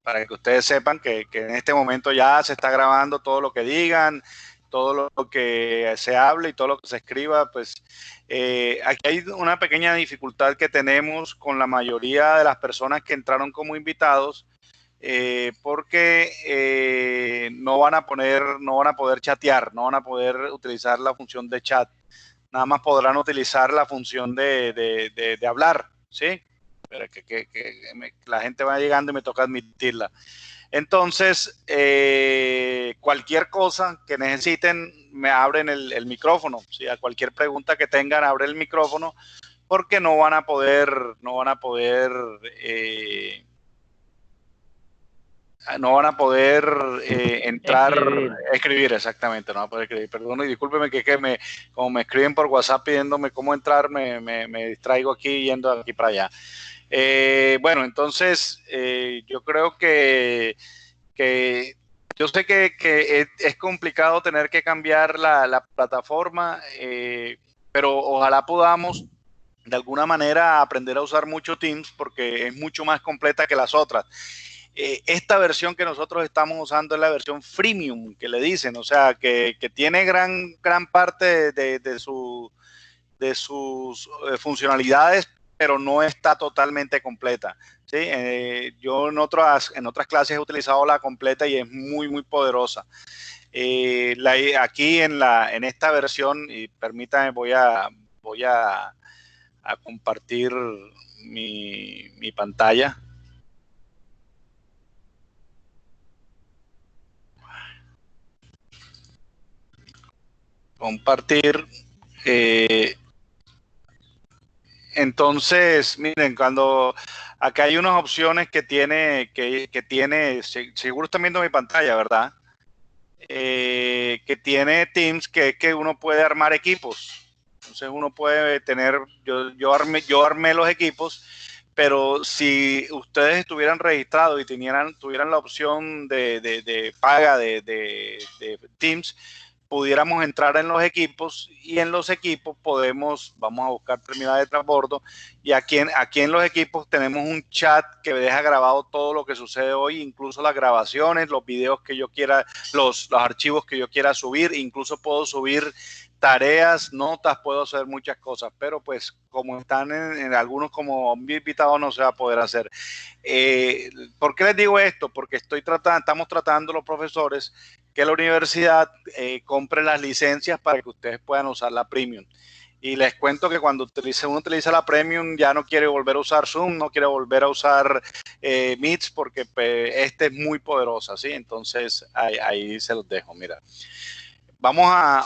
para que ustedes sepan que en este momento ya se está grabando todo lo que digan, todo lo que se hable y todo lo que se escriba. Pues aquí hay una pequeña dificultad que tenemos con la mayoría de las personas que entraron como invitados, porque no van a poder chatear, no van a poder utilizar la función de chat, nada más podrán utilizar la función de hablar, ¿sí? Pero la gente va llegando y me toca admitirla. Entonces, cualquier cosa que necesiten, me abren el micrófono, ¿sí? A cualquier pregunta que tengan, abren el micrófono, porque no van a poder entrar, escribir, exactamente, no van a poder escribir. Perdón y discúlpeme como me escriben por WhatsApp pidiéndome cómo entrar, me distraigo aquí yendo de aquí para allá. Bueno, entonces yo creo que yo sé que es complicado tener que cambiar la plataforma, pero ojalá podamos de alguna manera aprender a usar mucho Teams, porque es mucho más completa que las otras. Esta versión que nosotros estamos usando es la versión freemium, que le dicen, o sea, que tiene gran parte de sus funcionalidades, pero no está totalmente completa, ¿sí? Yo en otras clases he utilizado la completa y es muy poderosa. Aquí en esta versión, y permítame, voy a compartir mi pantalla. Compartir. Entonces, miren, cuando acá hay unas opciones que tiene, seguro están viendo mi pantalla, ¿verdad? Que tiene Teams, que es que uno puede armar equipos. Entonces uno puede tener, yo armé los equipos, pero si ustedes estuvieran registrados y tuvieran la opción de paga de Teams, pudiéramos entrar en los equipos, y en los equipos vamos a buscar terminal de transbordo, y aquí en los equipos tenemos un chat que deja grabado todo lo que sucede hoy, incluso las grabaciones, los videos que yo quiera, los archivos que yo quiera subir, incluso puedo subir tareas, notas, puedo hacer muchas cosas, pero pues como están en algunos como invitados no se va a poder hacer. ¿Por qué les digo esto? Porque estamos tratando los profesores que la universidad compre las licencias para que ustedes puedan usar la Premium. Y les cuento que cuando uno utiliza la Premium ya no quiere volver a usar Zoom, no quiere volver a usar Meets, porque es muy poderosa, ¿sí? Entonces ahí se los dejo, mira.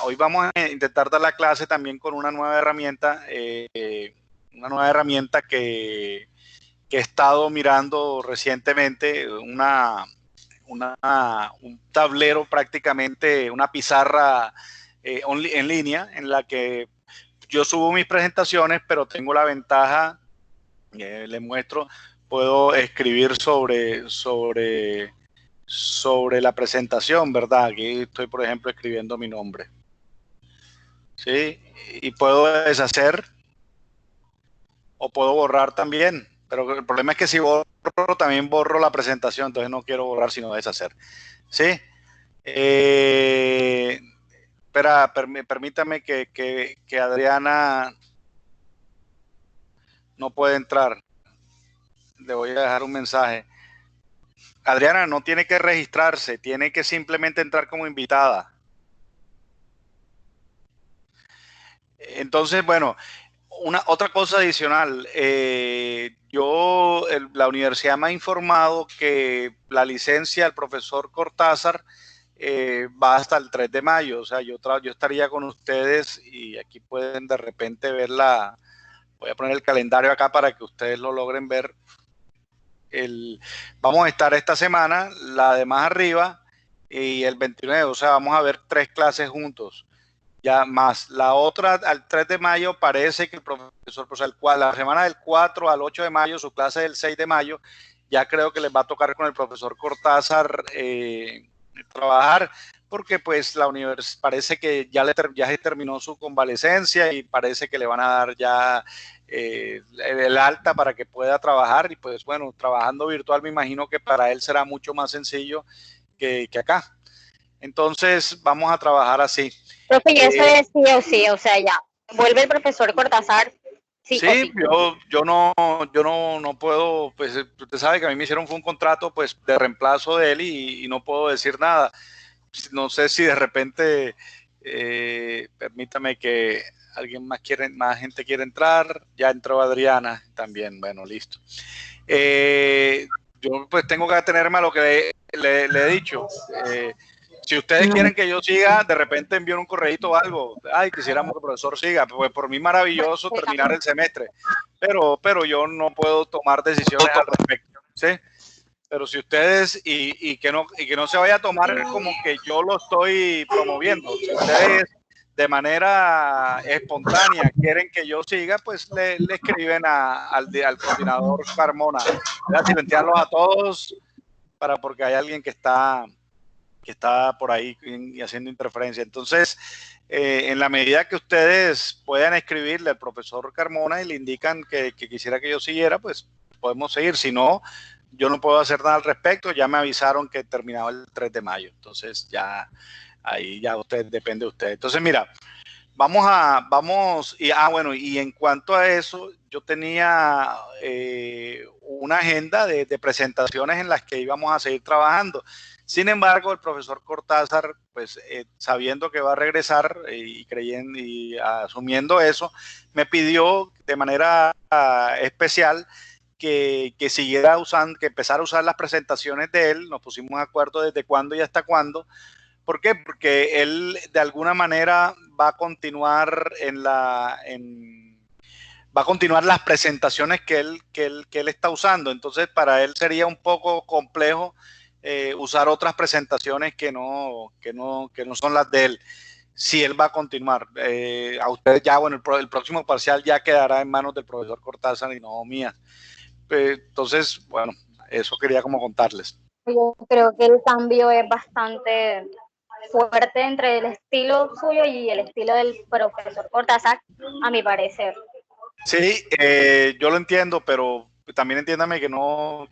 Hoy vamos a intentar dar la clase también con una nueva herramienta que he estado mirando recientemente, un tablero, prácticamente una pizarra en línea, en la que yo subo mis presentaciones, pero tengo la ventaja, les muestro, puedo escribir sobre la presentación, ¿verdad? Aquí estoy, por ejemplo, escribiendo mi nombre, ¿sí? Y puedo deshacer o puedo borrar también, pero el problema es que si borro, también borro la presentación, entonces no quiero borrar sino deshacer, ¿sí? Permítame que Adriana no puede entrar. Le voy a dejar un mensaje. Adriana no tiene que registrarse, tiene que simplemente entrar como invitada. Entonces, bueno, otra cosa adicional. La universidad me ha informado que la licencia del profesor Cortázar va hasta el 3 de mayo. O sea, yo estaría con ustedes y aquí pueden de repente verla. Voy a poner el calendario acá para que ustedes lo logren ver. Vamos a estar esta semana, la de más arriba, y el 29, o sea, vamos a ver 3 clases juntos. Ya más la otra al 3 de mayo, parece que el profesor, pues la semana del 4 al 8 de mayo, su clase del 6 de mayo, ya creo que les va a tocar con el profesor Cortázar trabajar, porque pues la universidad parece que ya se terminó su convalecencia y parece que le van a dar ya el alta para que pueda trabajar y pues bueno, trabajando virtual me imagino que para él será mucho más sencillo que acá. Entonces vamos a trabajar así. Profe, y eso es sí o sí, o sea, ya, vuelve el profesor Cortázar, sí o sí. Yo no puedo, pues usted sabe que a mí me hicieron fue un contrato pues de reemplazo de él y no puedo decir nada. No sé si de repente, permítame que alguien más gente quiere entrar. Ya entró Adriana también, bueno, listo. Yo pues tengo que atenerme a lo que le he dicho. Si ustedes quieren que yo siga, de repente envíen un correíto o algo. Ay, quisiéramos que el profesor siga. Pues por mí maravilloso terminar el semestre. Pero yo no puedo tomar decisiones al respecto. ¿Sí? Pero si ustedes, y que no se vaya a tomar como que yo lo estoy promoviendo. Si ustedes de manera espontánea quieren que yo siga, pues le escriben al coordinador Carmona. Voy a silenciarlos a todos porque hay alguien que está por ahí y haciendo interferencia. Entonces, en la medida que ustedes puedan escribirle al profesor Carmona y le indican que quisiera que yo siguiera, pues podemos seguir. Si no, yo no puedo hacer nada al respecto. Ya me avisaron que terminaba el 3 de mayo. Entonces, ya ahí ya depende de usted. Entonces, mira, bueno, y en cuanto a eso, yo tenía una agenda de presentaciones en las que íbamos a seguir trabajando. Sin embargo, el profesor Cortázar, pues sabiendo que va a regresar y creyendo y asumiendo eso, me pidió de manera especial que siguiera usando, que empezara a usar las presentaciones de él. Nos pusimos de acuerdo desde cuándo y hasta cuándo. ¿Por qué? Porque él de alguna manera va a continuar va a continuar las presentaciones que él está usando. Entonces, para él sería un poco complejo usar otras presentaciones que no son las de él, si él va a continuar. A ustedes ya, bueno, el próximo parcial ya quedará en manos del profesor Cortázar y no mías. Entonces, bueno, eso quería como contarles. Yo creo que el cambio es bastante fuerte entre el estilo suyo y el estilo del profesor Cortázar, a mi parecer. Sí, yo lo entiendo, pero también entiéndame que o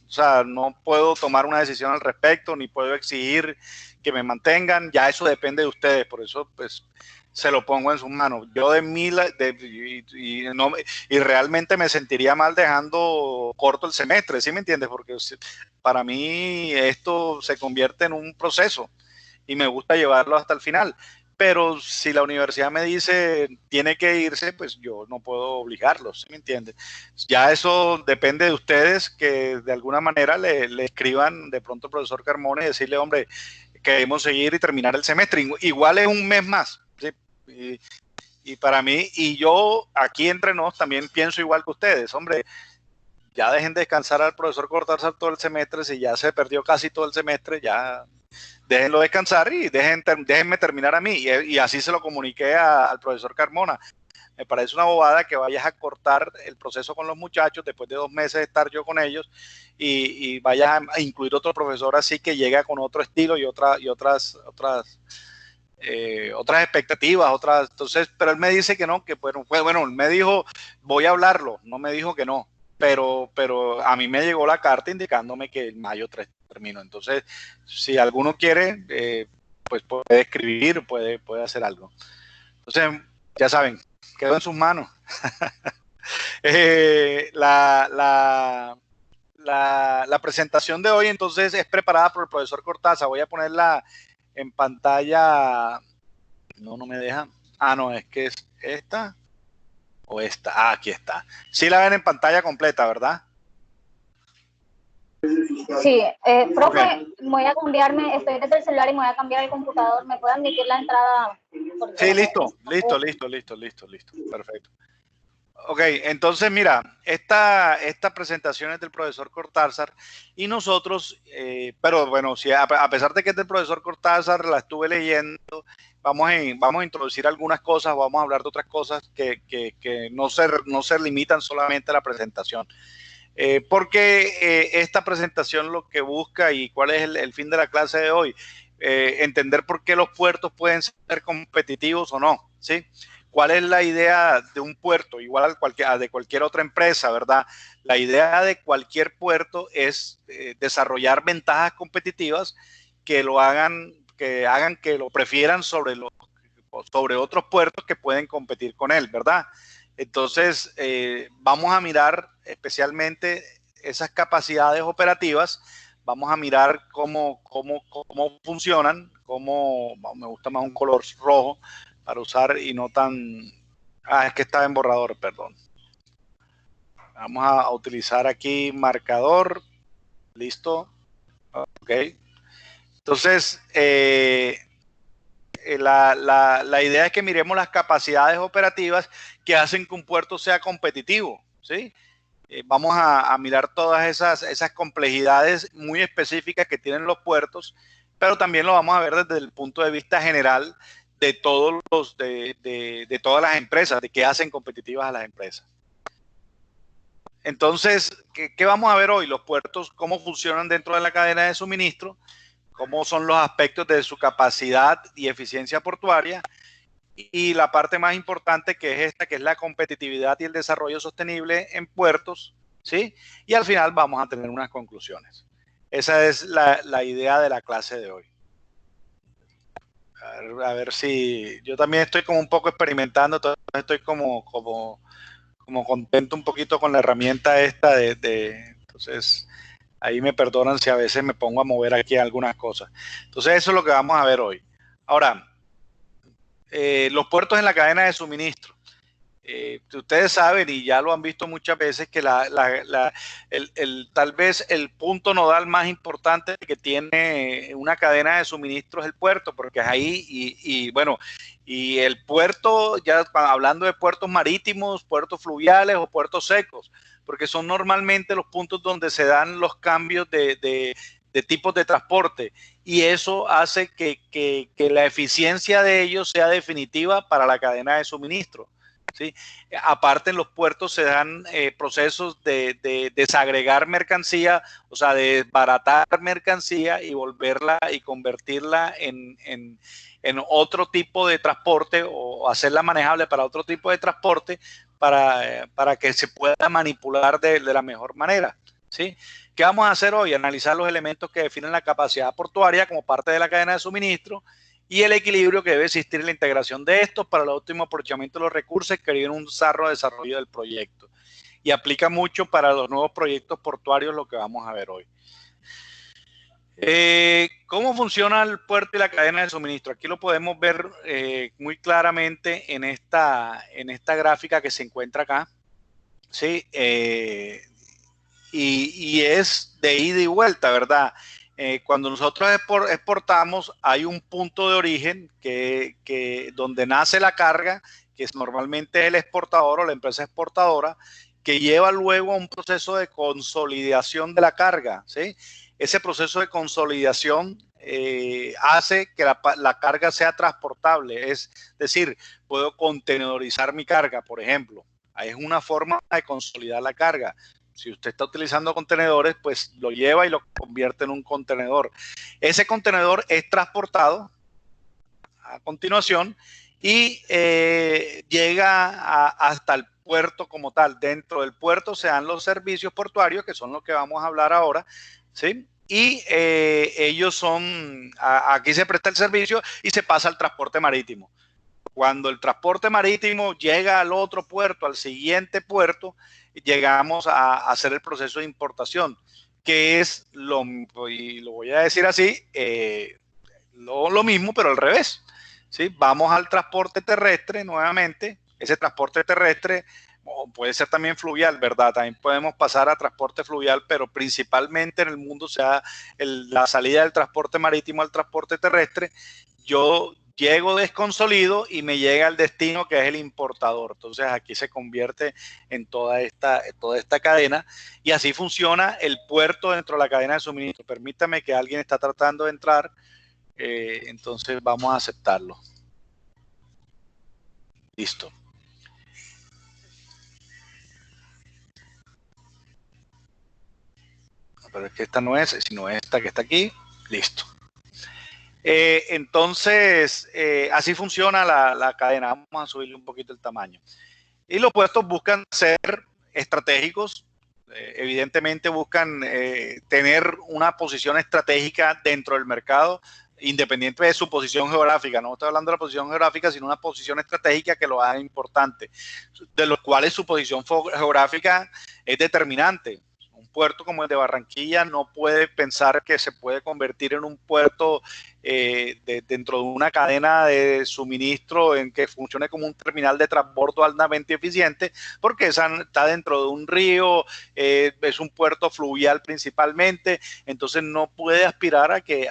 sea, no puedo tomar una decisión al respecto, ni puedo exigir que me mantengan, ya eso depende de ustedes, por eso pues se lo pongo en sus manos. Yo de mí, y realmente me sentiría mal dejando corto el semestre, ¿sí me entiendes? Porque para mí esto se convierte en un proceso y me gusta llevarlo hasta el final. Pero si la universidad me dice tiene que irse, pues yo no puedo obligarlos, ¿sí me entiende? Ya eso depende de ustedes, que de alguna manera le escriban de pronto al profesor Carmona y decirle, hombre, queremos seguir y terminar el semestre. Igual es un mes más, ¿sí? Y para mí, y yo aquí entre nos también pienso igual que ustedes, hombre, ya dejen de descansar al profesor Cortázar todo el semestre, si ya se perdió casi todo el semestre, ya déjenlo descansar y déjenme terminar a mí. Y así se lo comuniqué al profesor Carmona. Me parece una bobada que vayas a cortar el proceso con los muchachos después de 2 meses de estar yo con ellos y vayas a incluir otro profesor así que llega con otro estilo y otras expectativas, entonces, pero él me dice que no, que bueno, él me dijo, voy a hablarlo, no me dijo que no, pero a mí me llegó la carta indicándome que el mayo 3 termino. Entonces, si alguno quiere, pues puede escribir, puede hacer algo. Entonces, ya saben, quedó en sus manos. La presentación de hoy entonces es preparada por el profesor Cortázar. Voy a ponerla en pantalla. No me deja. No, es que es esta o esta. Aquí está. Sí la ven en pantalla completa, ¿verdad? Sí, profe, okay. Voy a cambiarme, estoy desde el celular y me voy a cambiar el computador. ¿Me puede admitir la entrada? Sí, listo. Perfecto. Ok, entonces mira, esta presentación es del profesor Cortázar y nosotros, pero bueno, si a pesar de que es del profesor Cortázar, la estuve leyendo, vamos a introducir algunas cosas, vamos a hablar de otras cosas que no se limitan solamente a la presentación. Porque esta presentación lo que busca y cuál es el fin de la clase de hoy, entender por qué los puertos pueden ser competitivos o no, ¿sí? ¿cuál es la idea de un puerto? Igual a de cualquier otra empresa, ¿verdad? La idea de cualquier puerto es desarrollar ventajas competitivas que hagan que lo prefieran sobre otros puertos que pueden competir con él, ¿verdad? Entonces, vamos a mirar especialmente esas capacidades operativas, vamos a mirar cómo funcionan, me gusta más un color rojo para usar y no tan... es que estaba en borrador, perdón. Vamos a utilizar aquí marcador, listo, ok. Entonces, la idea es que miremos las capacidades operativas que hacen que un puerto sea competitivo, ¿sí? Vamos a mirar todas esas complejidades muy específicas que tienen los puertos, pero también lo vamos a ver desde el punto de vista general de de todas las empresas, de qué hacen competitivas a las empresas. Entonces, ¿qué vamos a ver hoy? Los puertos, cómo funcionan dentro de la cadena de suministro, cómo son los aspectos de su capacidad y eficiencia portuaria, y la parte más importante que es esta, que es la competitividad y el desarrollo sostenible en puertos, ¿sí? Y al final vamos a tener unas conclusiones. Esa es la idea de la clase de hoy. A ver si... Yo también estoy como un poco experimentando, entonces estoy como contento un poquito con la herramienta esta entonces, ahí me perdonan si a veces me pongo a mover aquí algunas cosas. Entonces, eso es lo que vamos a ver hoy. Ahora, los puertos en la cadena de suministro. Ustedes saben y ya lo han visto muchas veces que tal vez el punto nodal más importante que tiene una cadena de suministro es el puerto, porque es ahí bueno, y el puerto, ya hablando de puertos marítimos, puertos fluviales o puertos secos, porque son normalmente los puntos donde se dan los cambios de tipos de transporte, y eso hace que la eficiencia de ellos sea definitiva para la cadena de suministro. ¿Sí? Aparte, en los puertos se dan procesos de desagregar mercancía, o sea, de desbaratar mercancía y volverla y convertirla en otro tipo de transporte o hacerla manejable para otro tipo de transporte para que se pueda manipular de la mejor manera. ¿Sí? ¿Qué vamos a hacer hoy? Analizar los elementos que definen la capacidad portuaria como parte de la cadena de suministro y el equilibrio que debe existir en la integración de estos para el óptimo aprovechamiento de los recursos que viene un desarrollo del proyecto. Y aplica mucho para los nuevos proyectos portuarios, lo que vamos a ver hoy. ¿Cómo funciona el puerto y la cadena de suministro? Aquí lo podemos ver muy claramente en esta gráfica que se encuentra acá. ¿Sí? Y es de ida y vuelta, ¿verdad? Cuando nosotros exportamos, hay un punto de origen donde nace la carga, que es normalmente el exportador o la empresa exportadora, que lleva luego a un proceso de consolidación de la carga, ¿sí? Ese proceso de consolidación hace que la carga sea transportable, es decir, puedo contenedorizar mi carga, por ejemplo. Ahí es una forma de consolidar la carga. Si usted está utilizando contenedores, pues lo lleva y lo convierte en un contenedor. Ese contenedor es transportado a continuación y llega hasta el puerto como tal. Dentro del puerto se dan los servicios portuarios, que son los que vamos a hablar ahora, ¿sí? Y ellos son, aquí se presta el servicio y se pasa al transporte marítimo. Cuando el transporte marítimo llega al otro puerto, al siguiente puerto, llegamos a hacer el proceso de importación, que es y lo voy a decir así, lo mismo, pero al revés. ¿Sí? Vamos al transporte terrestre nuevamente, ese transporte terrestre puede ser también fluvial, ¿verdad? También podemos pasar a transporte fluvial, pero principalmente en el mundo se da la salida del transporte marítimo al transporte terrestre. Yo llego desconsolido y me llega al destino que es el importador. Entonces aquí se convierte en toda esta cadena y así funciona el puerto dentro de la cadena de suministro. Permítame que alguien está tratando de entrar, entonces vamos a aceptarlo. Listo. Pero es que esta no es, sino esta que está aquí. Listo. Entonces, así funciona la cadena. Vamos a subirle un poquito el tamaño. Y los puertos buscan ser estratégicos, evidentemente buscan tener una posición estratégica dentro del mercado, independiente de su posición geográfica. No estoy hablando de la posición geográfica, sino una posición estratégica que lo haga importante, de los cuales su posición geográfica es determinante. Un puerto como el de Barranquilla no puede pensar que se puede convertir en un puerto dentro de una cadena de suministro en que funcione como un terminal de transbordo altamente eficiente, porque está dentro de un río, es un puerto fluvial principalmente, entonces no puede aspirar a que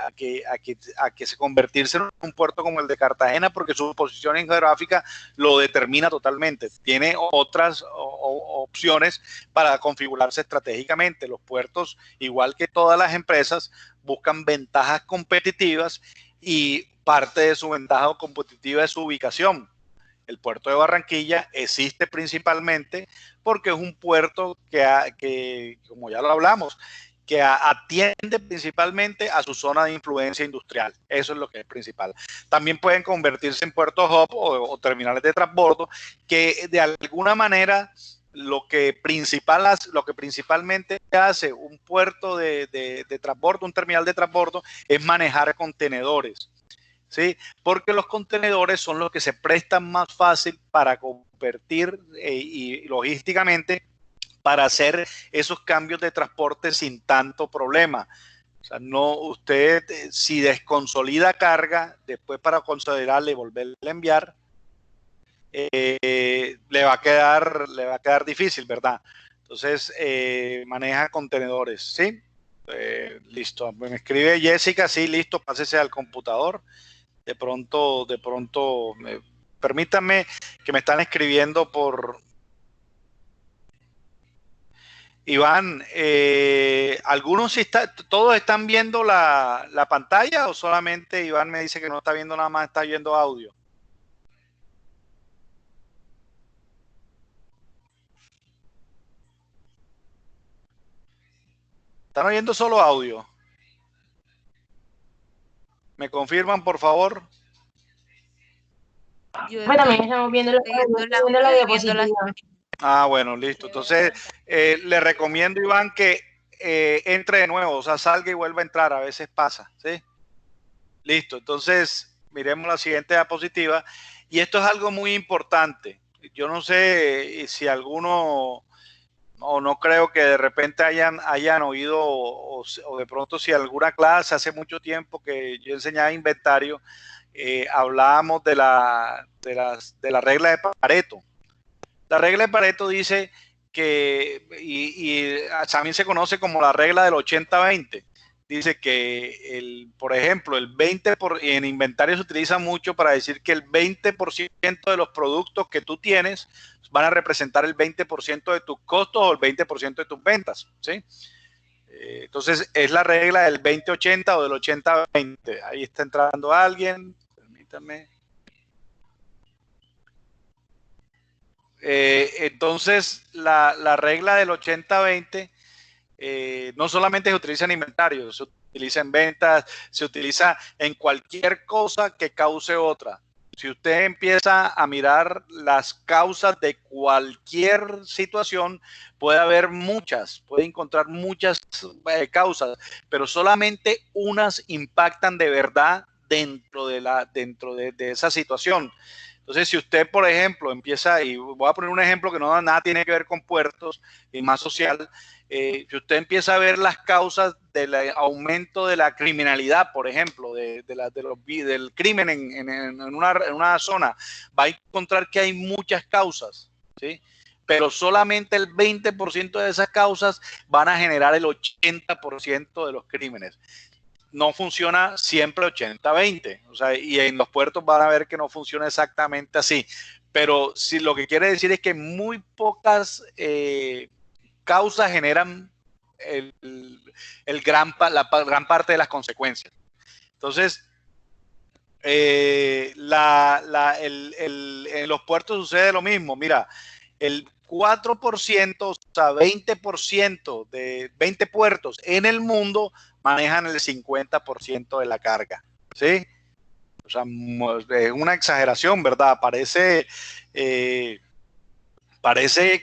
se convertirse en un puerto como el de Cartagena, porque su posición geográfica lo determina totalmente. Tiene otras opciones para configurarse estratégicamente. Los puertos, igual que todas las empresas, buscan ventajas competitivas y parte de su ventaja competitiva es su ubicación. El puerto de Barranquilla existe principalmente porque es un puerto que como ya lo hablamos, que atiende principalmente a su zona de influencia industrial. Eso es lo que es principal. También pueden convertirse en puertos hub o terminales de transbordo que de alguna manera lo que principalmente hace un puerto de transbordo, un terminal de transbordo, es manejar contenedores, ¿sí? Porque los contenedores son los que se prestan más fácil para convertir y logísticamente para hacer esos cambios de transporte sin tanto problema. O sea, no, usted si desconsolida carga, después para consolidarla y volverla a enviar, le va a quedar difícil, ¿verdad? Entonces, maneja contenedores, ¿sí? Listo, me escribe Jessica, sí, listo, pásese al computador. De pronto, permítanme que me están escribiendo por... Iván, ¿algunos sí todos están viendo la pantalla o solamente Iván me dice que no está viendo nada más, está viendo audio? ¿Están oyendo solo audio? ¿Me confirman, por favor? Bueno, también estamos viendo la diapositiva. Ah, bueno, listo. Entonces, le recomiendo, Iván, que entre de nuevo, o sea, salga y vuelva a entrar. A veces pasa, ¿sí? Listo. Entonces, miremos la siguiente diapositiva. Y esto es algo muy importante. Yo no sé si alguno, o no creo que de repente hayan oído, o de pronto si alguna clase hace mucho tiempo que yo enseñaba inventario, hablábamos de la regla de Pareto. La regla de Pareto dice que, y también se conoce como la regla del 80-20, dice que, por ejemplo, en inventario se utiliza mucho para decir que el 20% de los productos que tú tienes van a representar el 20% de tus costos o el 20% de tus ventas, ¿sí? Entonces, es la regla del 20-80 o del 80-20. Ahí está entrando alguien, permítame. Entonces, la regla del 80-20 no solamente se utiliza en inventario, se utiliza en ventas, se utiliza en cualquier cosa que cause otra. Si usted empieza a mirar las causas de cualquier situación, puede encontrar muchas causas, pero solamente unas impactan de verdad dentro de esa situación. Entonces, si usted, por ejemplo, empieza, y voy a poner un ejemplo que no nada tiene que ver con puertos y más social, si usted empieza a ver las causas del aumento de la criminalidad, por ejemplo, del crimen en una zona, va a encontrar que hay muchas causas, ¿sí? Pero solamente el 20% de esas causas van a generar el 80% de los crímenes. No funciona siempre 80-20, o sea, y en los puertos van a ver que no funciona exactamente así, pero si lo que quiere decir es que muy pocas causas generan la gran parte de las consecuencias. Entonces, en los puertos sucede lo mismo. Mira, el 4%, o sea, 20% de 20 puertos en el mundo manejan el 50% de la carga, ¿sí? O sea, es una exageración, ¿verdad? Parece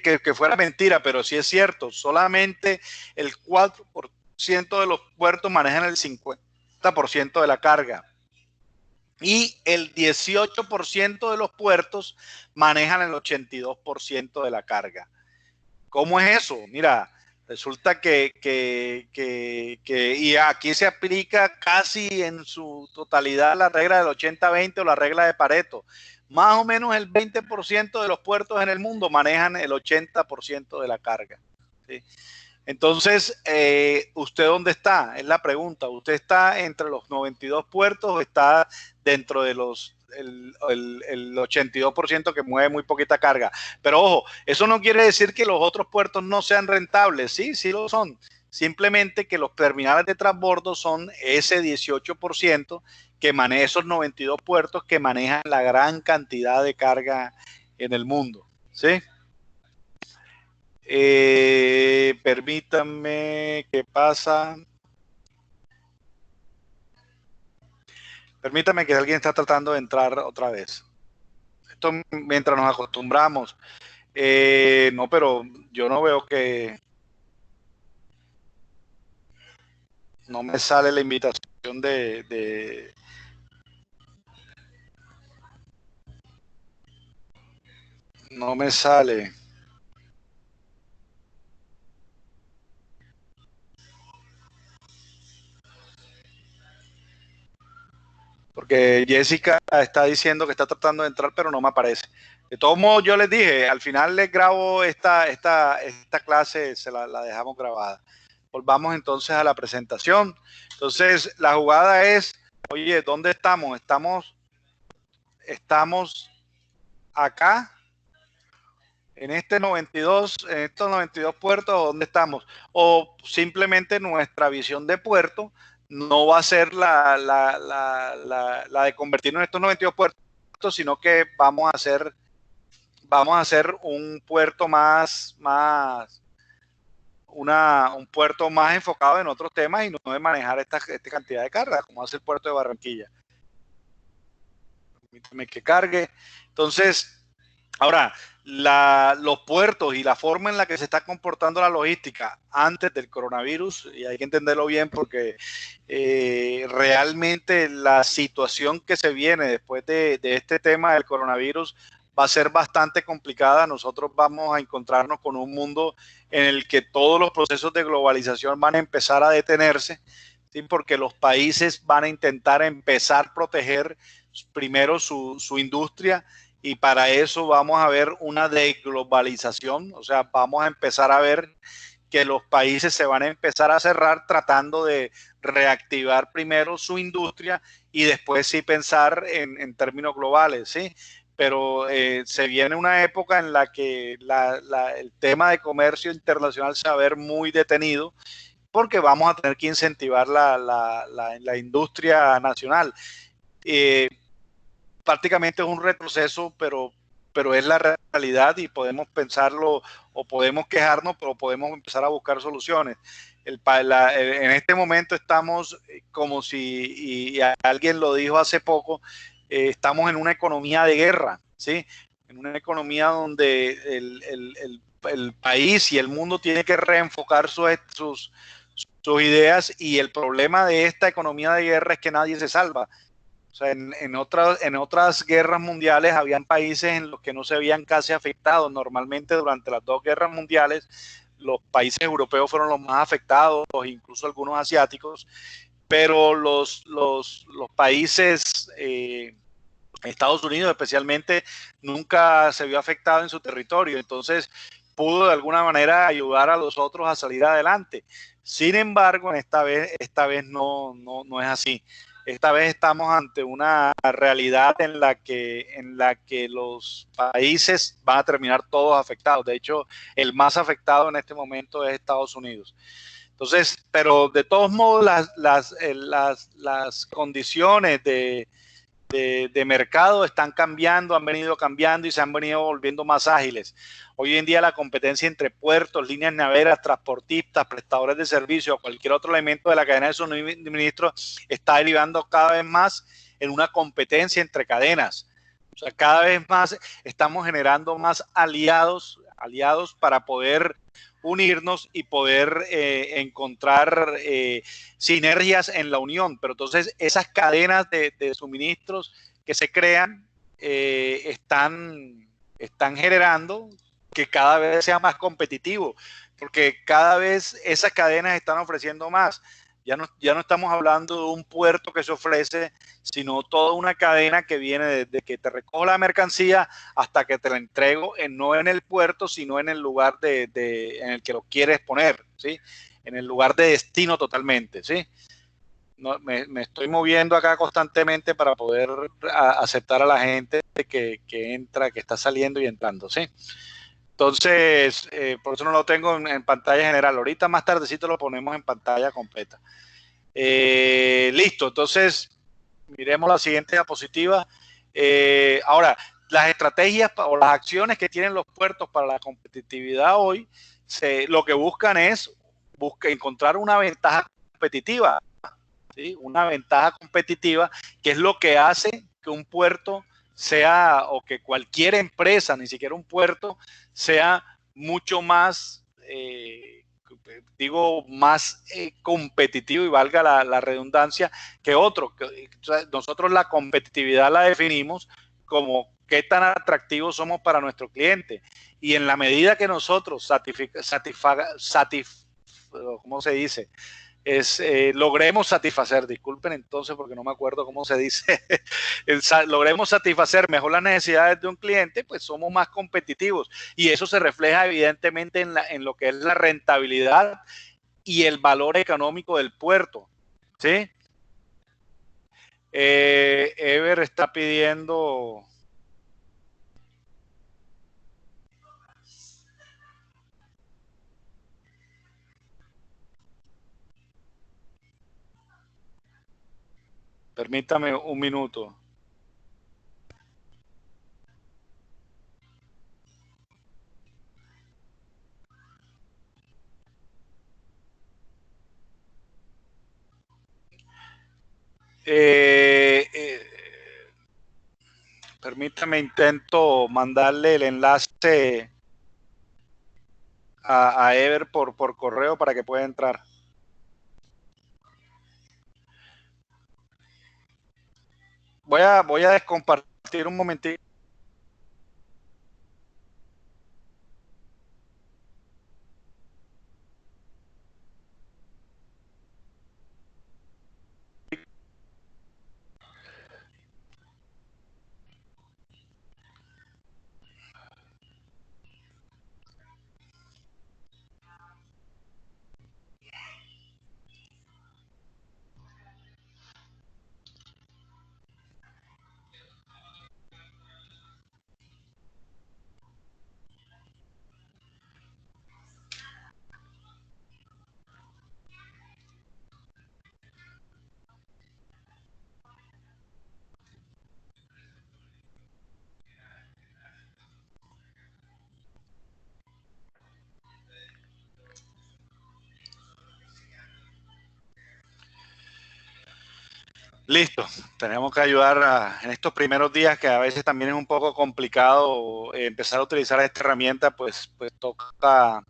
que fuera mentira, pero sí es cierto. Solamente el 4% de los puertos manejan el 50% de la carga. Y el 18% de los puertos manejan el 82% de la carga. ¿Cómo es eso? Mira, resulta y aquí se aplica casi en su totalidad la regla del 80-20 o la regla de Pareto. Más o menos el 20% de los puertos en el mundo manejan el 80% de la carga, ¿sí? Entonces, ¿usted dónde está? Es la pregunta. ¿Usted está entre los 92 puertos o está dentro de el 82% que mueve muy poquita carga? Pero ojo, eso no quiere decir que los otros puertos no sean rentables. Sí, sí lo son. Simplemente que los terminales de transbordo son ese 18% que maneja esos 92 puertos que manejan la gran cantidad de carga en el mundo, ¿sí? Permítanme, ¿qué pasa? Permítame que alguien está tratando de entrar otra vez. Esto mientras nos acostumbramos. No, pero yo no veo que... No me sale la invitación No me sale. Porque Jessica está diciendo que está tratando de entrar, pero no me aparece. De todos modos, yo les dije, al final les grabo esta clase, la dejamos grabada. Volvamos entonces a la presentación. Entonces, la jugada es, oye, ¿dónde estamos? Estamos acá, en estos 92 puertos, ¿dónde estamos? O simplemente nuestra visión de puerto no va a ser la de convertirnos en estos 92 puertos, sino que vamos a hacer un puerto un puerto más enfocado en otros temas y no de manejar esta cantidad de carga, como hace el puerto de Barranquilla. Permíteme que cargue. Entonces, ahora, los puertos y la forma en la que se está comportando la logística antes del coronavirus, y hay que entenderlo bien porque realmente la situación que se viene después de este tema del coronavirus va a ser bastante complicada. Nosotros vamos a encontrarnos con un mundo en el que todos los procesos de globalización van a empezar a detenerse, ¿sí? Porque los países van a intentar empezar a proteger primero su industria, y para eso vamos a ver una desglobalización. O sea, vamos a empezar a ver que los países se van a empezar a cerrar tratando de reactivar primero su industria y después sí pensar en términos globales, ¿sí? Pero se viene una época en la que el tema de comercio internacional se va a ver muy detenido, porque vamos a tener que incentivar la industria nacional. Prácticamente es un retroceso, pero es la realidad y podemos pensarlo o podemos quejarnos, pero podemos empezar a buscar soluciones. En este momento estamos como si, y alguien lo dijo hace poco, estamos en una economía de guerra, ¿sí? En una economía donde el país y el mundo tiene que reenfocar sus ideas, y el problema de esta economía de guerra es que nadie se salva. O sea, en otras guerras mundiales habían países en los que no se habían casi afectados. Normalmente durante las dos guerras mundiales los países europeos fueron los más afectados, incluso algunos asiáticos, pero los países, Estados Unidos especialmente, nunca se vio afectado en su territorio. Entonces pudo de alguna manera ayudar a los otros a salir adelante. Sin embargo, esta vez no es así. Esta vez estamos ante una realidad en la que los países van a terminar todos afectados. De hecho, el más afectado en este momento es Estados Unidos. Entonces, pero de todos modos, las condiciones de mercado están cambiando, han venido cambiando y se han venido volviendo más ágiles. Hoy en día la competencia entre puertos, líneas navieras, transportistas, prestadores de servicios o cualquier otro elemento de la cadena de suministro está derivando cada vez más en una competencia entre cadenas. O sea, cada vez más estamos generando más aliados para poder unirnos y poder encontrar sinergias en la unión. Pero entonces esas cadenas de suministros que se crean están generando que cada vez sea más competitivo, porque cada vez esas cadenas están ofreciendo más. Ya no estamos hablando de un puerto que se ofrece, sino toda una cadena que viene desde que te recojo la mercancía hasta que te la entrego, no en el puerto, sino en el lugar en el que lo quieres poner, ¿sí? En el lugar de destino totalmente, ¿sí? No, me estoy moviendo acá constantemente para poder aceptar a la gente que entra, que está saliendo y entrando, ¿sí? Entonces, por eso no lo tengo en pantalla general. Ahorita más tardecito lo ponemos en pantalla completa. Listo, entonces miremos la siguiente diapositiva. Ahora, las estrategias o las acciones que tienen los puertos para la competitividad hoy, lo que buscan es encontrar una ventaja competitiva, ¿sí? Una ventaja competitiva, que es lo que hace que un puerto sea, o que cualquier empresa, ni siquiera un puerto, sea mucho más, más competitivo, y valga la redundancia, que otro. Nosotros la competitividad la definimos como qué tan atractivos somos para nuestro cliente. Y en la medida que nosotros ¿cómo se dice? Logremos satisfacer, disculpen entonces porque no me acuerdo cómo se dice, logremos satisfacer mejor las necesidades de un cliente, pues somos más competitivos, y eso se refleja evidentemente en lo que es la rentabilidad y el valor económico del puerto, ¿sí? Ever está pidiendo... Permítame un minuto. Permítame, intento mandarle el enlace a Ever por correo para que pueda entrar. Voy a descompartir un momentito. Listo, tenemos que ayudar en estos primeros días, que a veces también es un poco complicado empezar a utilizar esta herramienta, pues toca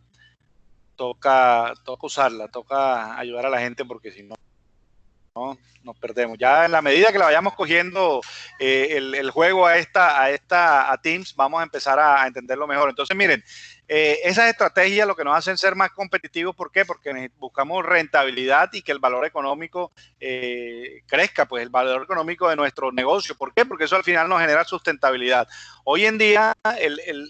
usarla, toca ayudar a la gente, porque si no, nos perdemos. Ya en la medida que la vayamos cogiendo el juego a Teams, vamos a empezar a entenderlo mejor. Entonces, miren, esas estrategias lo que nos hacen ser más competitivos. ¿Por qué? Porque buscamos rentabilidad y que el valor económico crezca, pues el valor económico de nuestro negocio. ¿Por qué? Porque eso al final nos genera sustentabilidad. Hoy en día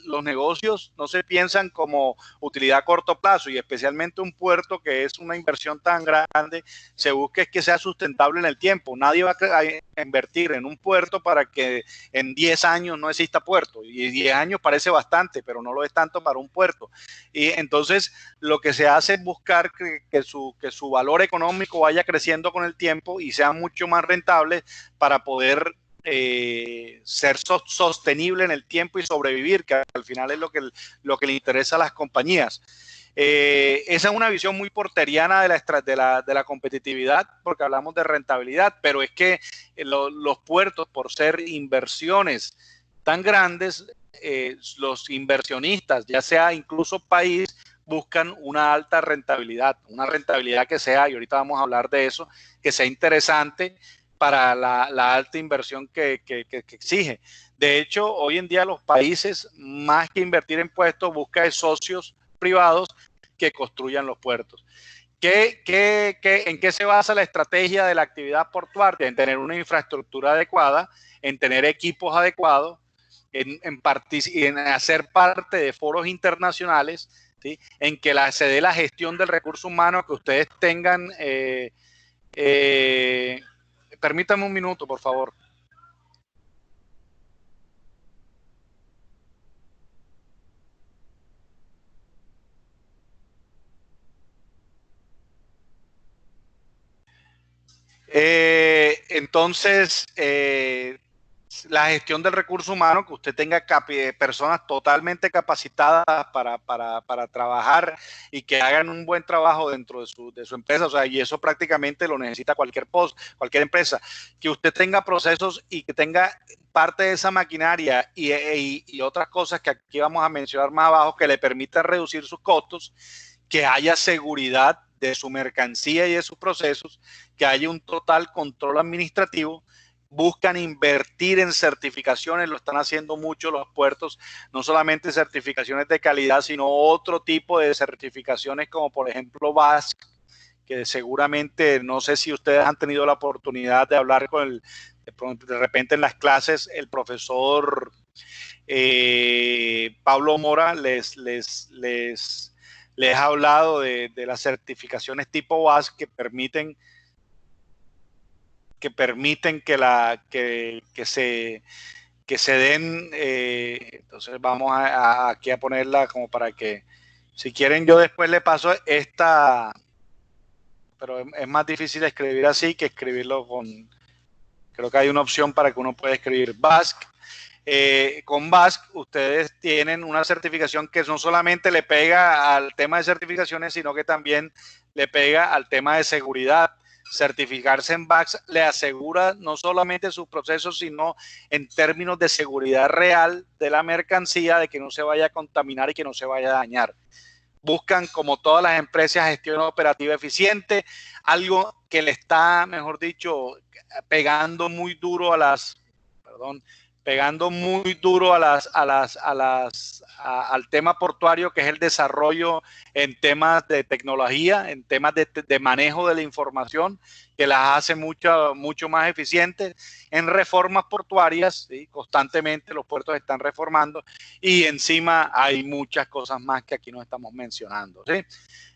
los negocios no se piensan como utilidad a corto plazo, y especialmente un puerto, que es una inversión tan grande, se busca es que sea sustentable en el tiempo. Nadie va a invertir en un puerto para que en 10 años no exista puerto, y 10 años parece bastante, pero no lo es tanto para un puerto. Y entonces lo que se hace es buscar que su valor económico vaya creciendo con el tiempo y sea mucho más rentable, para poder ser sostenible en el tiempo y sobrevivir, que al final es lo que le interesa a las compañías. Esa es una visión muy porteriana de la competitividad, porque hablamos de rentabilidad, pero es que los puertos, por ser inversiones tan grandes, los inversionistas, ya sea incluso país, buscan una alta rentabilidad, una rentabilidad que sea, y ahorita vamos a hablar de eso, que sea interesante para la alta inversión que exige. De hecho, hoy en día los países, más que invertir en puertos, buscan socios privados que construyan los puertos. ¿En qué se basa la estrategia de la actividad portuaria? En tener una infraestructura adecuada, en tener equipos adecuados, en hacer parte de foros internacionales, ¿sí? En que se dé la gestión del recurso humano, que ustedes tengan... permítame un minuto, por favor. Entonces, la gestión del recurso humano, que usted tenga personas totalmente capacitadas para trabajar y que hagan un buen trabajo dentro de su empresa, o sea, y eso prácticamente lo necesita cualquier empresa, que usted tenga procesos y que tenga parte de esa maquinaria y otras cosas que aquí vamos a mencionar más abajo, que le permitan reducir sus costos, que haya seguridad de su mercancía y de sus procesos, que haya un total control administrativo. Buscan invertir en certificaciones, lo están haciendo mucho los puertos, no solamente certificaciones de calidad, sino otro tipo de certificaciones como por ejemplo BASC, que seguramente, no sé si ustedes han tenido la oportunidad de hablar con de repente en las clases, el profesor Pablo Mora les ha hablado de las certificaciones tipo BASC que permiten que se den. Entonces vamos aquí a ponerla como para que, si quieren, yo después le paso esta, pero es más difícil escribir así que escribirlo creo que hay una opción para que uno pueda escribir BASC. Con BASC ustedes tienen una certificación que no solamente le pega al tema de certificaciones, sino que también le pega al tema de seguridad. Certificarse en BASC le asegura no solamente sus procesos, sino en términos de seguridad real de la mercancía, de que no se vaya a contaminar y que no se vaya a dañar. Buscan, como todas las empresas, gestión operativa eficiente, algo que le está, mejor dicho, pegando muy duro al tema portuario, que es el desarrollo en temas de tecnología, en temas de manejo de la información, que las hace mucho más eficientes. En reformas portuarias, ¿sí? Constantemente los puertos están reformando, y encima hay muchas cosas más que aquí no estamos mencionando, ¿sí?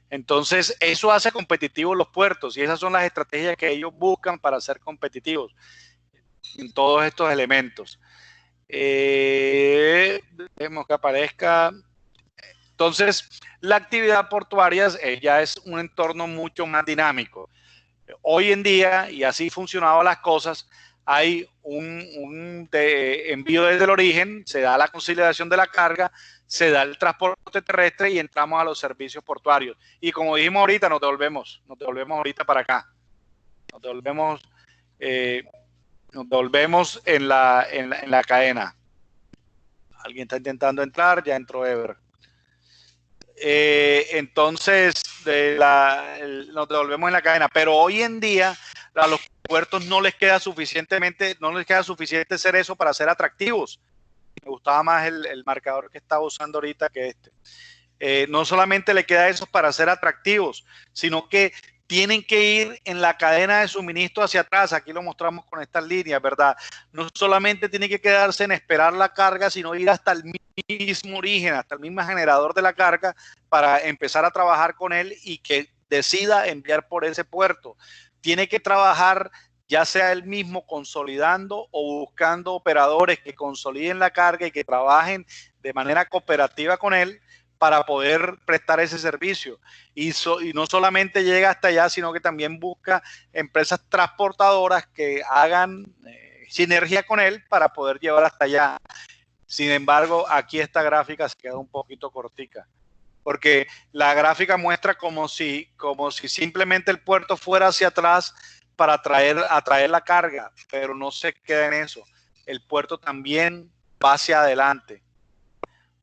Entonces, eso hace competitivos los puertos, y esas son las estrategias que ellos buscan para ser competitivos en todos estos elementos. Vemos que aparezca. Entonces, la actividad portuaria ya es un entorno mucho más dinámico. Hoy en día, y así funcionaban las cosas, hay un envío desde el origen, se da la conciliación de la carga, se da el transporte terrestre y entramos a los servicios portuarios. Y como dijimos ahorita, nos devolvemos ahorita para acá. Nos devolvemos en la cadena. Alguien está intentando entrar, ya entró Ever. Entonces, nos devolvemos en la cadena. Pero hoy en día a los puertos no les queda suficiente ser eso para ser atractivos. Me gustaba más el marcador que estaba usando ahorita que este. No solamente le queda eso para ser atractivos, sino que tienen que ir en la cadena de suministro hacia atrás. Aquí lo mostramos con estas líneas, ¿verdad? No solamente tiene que quedarse en esperar la carga, sino ir hasta el mismo origen, hasta el mismo generador de la carga, para empezar a trabajar con él y que decida enviar por ese puerto. Tiene que trabajar, ya sea él mismo consolidando o buscando operadores que consoliden la carga y que trabajen de manera cooperativa con él para poder prestar ese servicio. Y no solamente llega hasta allá, sino que también busca empresas transportadoras que hagan sinergia con él para poder llevar hasta allá. Sin embargo, aquí esta gráfica se queda un poquito cortica, porque la gráfica muestra como si simplemente el puerto fuera hacia atrás para atraer la carga, pero no se queda en eso. El puerto también va hacia adelante,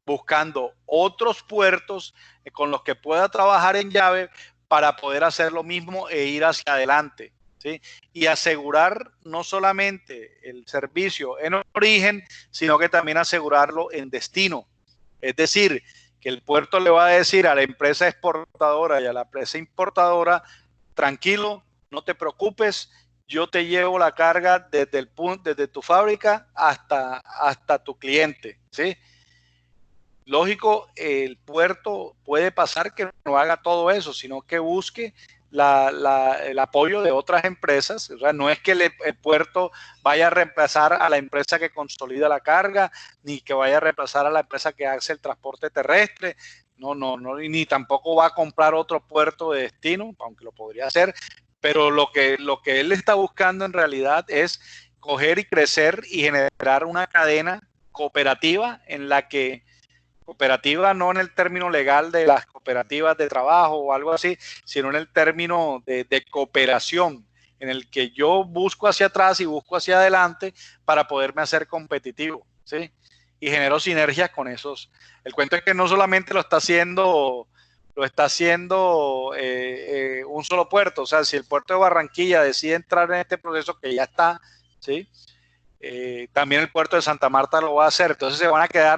buscando otros puertos con los que pueda trabajar en llave para poder hacer lo mismo e ir hacia adelante, ¿sí? Y asegurar no solamente el servicio en origen, sino que también asegurarlo en destino. Es decir, que el puerto le va a decir a la empresa exportadora y a la empresa importadora, tranquilo, no te preocupes, yo te llevo la carga desde tu fábrica hasta tu cliente, ¿sí? Lógico, el puerto puede pasar que no haga todo eso, sino que busque el apoyo de otras empresas. O sea, no es que el puerto vaya a reemplazar a la empresa que consolida la carga, ni que vaya a reemplazar a la empresa que hace el transporte terrestre. No, ni tampoco va a comprar otro puerto de destino, aunque lo podría hacer. Pero lo que él está buscando en realidad es coger y crecer y generar una cadena cooperativa en la que cooperativa no en el término legal de las cooperativas de trabajo o algo así, sino en el término de cooperación, en el que yo busco hacia atrás y busco hacia adelante para poderme hacer competitivo, ¿sí? Y genero sinergias con esos. El cuento es que no solamente lo está haciendo un solo puerto. O sea, si el puerto de Barranquilla decide entrar en este proceso que ya está, ¿sí? También el puerto de Santa Marta lo va a hacer. Entonces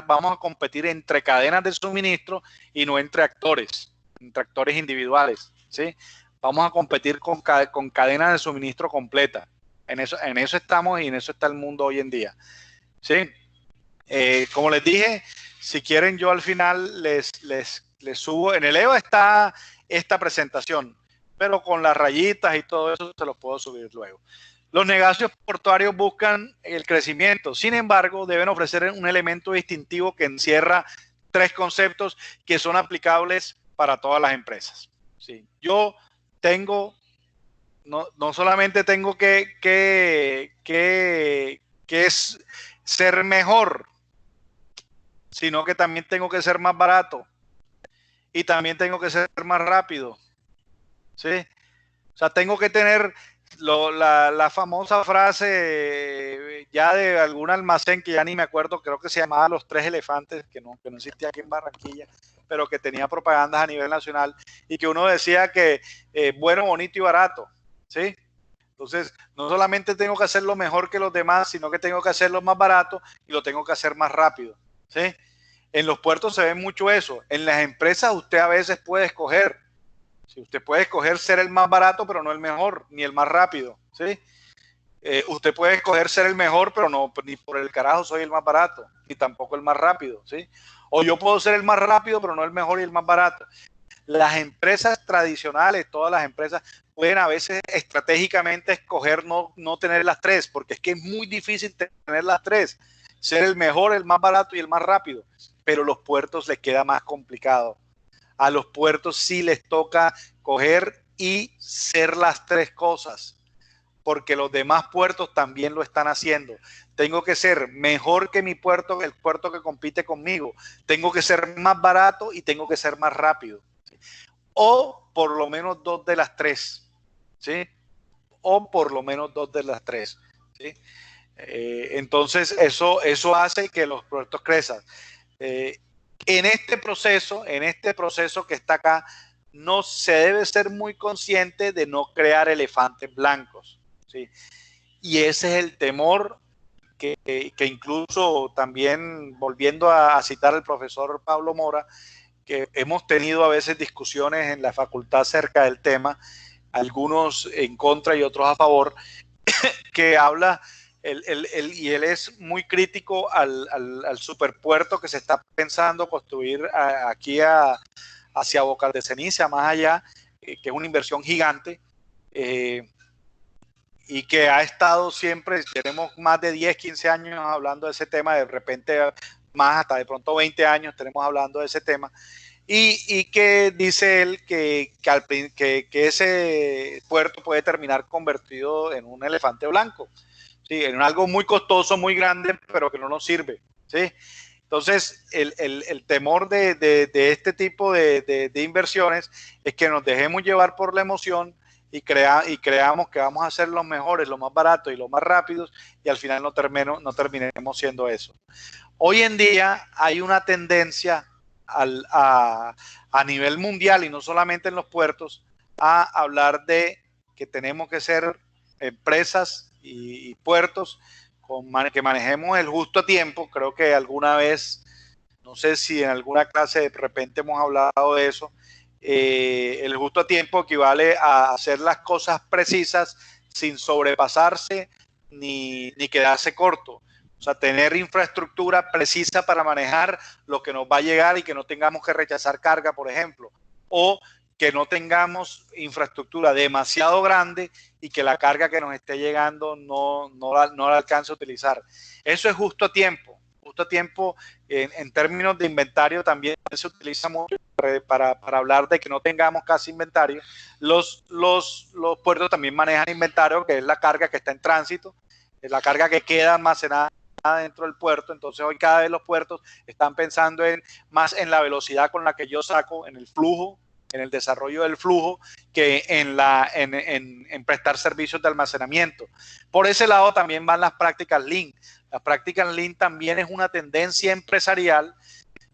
vamos a competir entre cadenas de suministro y no entre actores individuales, ¿sí? Vamos a competir con cadenas de suministro completa. En eso estamos y en eso está el mundo hoy en día, ¿sí? Como les dije, si quieren yo al final les subo. En el EVA está esta presentación, pero con las rayitas y todo eso se los puedo subir luego. Los negocios portuarios buscan el crecimiento, sin embargo, deben ofrecer un elemento distintivo que encierra 3 conceptos que son aplicables para todas las empresas. Sí. Yo tengo, no solamente tengo que ser mejor, sino que también tengo que ser más barato y también tengo que ser más rápido, ¿sí? O sea, tengo que tener la famosa frase ya de algún almacén que ya ni me acuerdo, creo que se llamaba Los Tres Elefantes, que no existía aquí en Barranquilla, pero que tenía propagandas a nivel nacional y que uno decía que bueno, bonito y barato, ¿sí? Entonces, no solamente tengo que hacerlo mejor que los demás, sino que tengo que hacerlo más barato y lo tengo que hacer más rápido, ¿sí? En los puertos se ve mucho eso. En las empresas usted a veces puede escoger. Si usted puede escoger ser el más barato, pero no el mejor, ni el más rápido, ¿sí? Usted puede escoger ser el mejor, pero no, ni por el carajo soy el más barato, ni tampoco el más rápido, ¿sí? O yo puedo ser el más rápido, pero no el mejor y el más barato. Las empresas tradicionales, todas las empresas, pueden a veces estratégicamente escoger no tener las 3, porque es que es muy difícil tener las 3, ser el mejor, el más barato y el más rápido, pero los puertos les queda más complicado. A los puertos sí les toca coger y ser las 3 cosas, porque los demás puertos también lo están haciendo. Tengo que ser mejor que mi puerto, el puerto que compite conmigo. Tengo que ser más barato y tengo que ser más rápido. ¿Sí? O por lo menos 2 de las 3. ¿Sí? O por lo menos 2 de las 3. ¿Sí? Entonces eso hace que los puertos crezcan. En este proceso que está acá, no se debe ser muy consciente de no crear elefantes blancos, ¿sí? Y ese es el temor que incluso también, volviendo a citar al profesor Pablo Mora, que hemos tenido a veces discusiones en la facultad acerca del tema, algunos en contra y otros a favor, que habla... y él es muy crítico al superpuerto que se está pensando construir aquí hacia Boca de Ceniza, más allá, que es una inversión gigante, y que ha estado siempre, tenemos más de 10, 15 años hablando de ese tema, de repente más, hasta de pronto 20 años tenemos hablando de ese tema, y que dice él que ese puerto puede terminar convertido en un elefante blanco. ¿sí? En algo muy costoso, muy grande, pero que no nos sirve, ¿sí? Entonces, el temor de este tipo de inversiones es que nos dejemos llevar por la emoción y creamos que vamos a ser los mejores, los más baratos y los más rápidos, y al final no terminemos siendo eso. Hoy en día hay una tendencia a nivel mundial, y no solamente en los puertos, a hablar de que tenemos que ser empresas y puertos que manejemos el justo a tiempo. Creo que alguna vez, no sé si en alguna clase de repente hemos hablado de eso. El justo a tiempo equivale a hacer las cosas precisas sin sobrepasarse ni quedarse corto. O sea, tener infraestructura precisa para manejar lo que nos va a llegar y que no tengamos que rechazar carga, por ejemplo. O que no tengamos infraestructura demasiado grande y que la carga que nos esté llegando no la alcance a utilizar. Eso es justo a tiempo. Justo a tiempo en términos de inventario también se utiliza mucho para hablar de que no tengamos casi inventario. Los puertos también manejan inventario, que es la carga que está en tránsito, es la carga que queda almacenada dentro del puerto. Entonces hoy cada vez los puertos están pensando más en la velocidad con la que yo saco, en el flujo, en el desarrollo del flujo, que en prestar servicios de almacenamiento. Por ese lado también van las prácticas Lean. Las prácticas Lean también es una tendencia empresarial.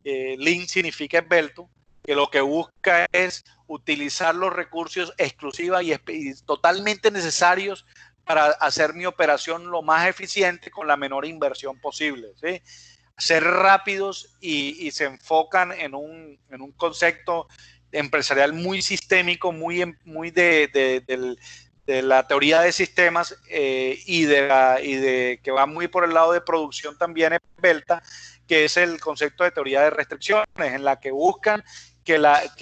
Lean significa esbelto, que lo que busca es utilizar los recursos exclusivos y totalmente necesarios para hacer mi operación lo más eficiente con la menor inversión posible, ¿sí? Ser rápidos y se enfocan en un concepto empresarial muy sistémico, muy de la teoría de sistemas y de que va muy por el lado de producción también esbelta, que es el concepto de teoría de restricciones, en la que buscan que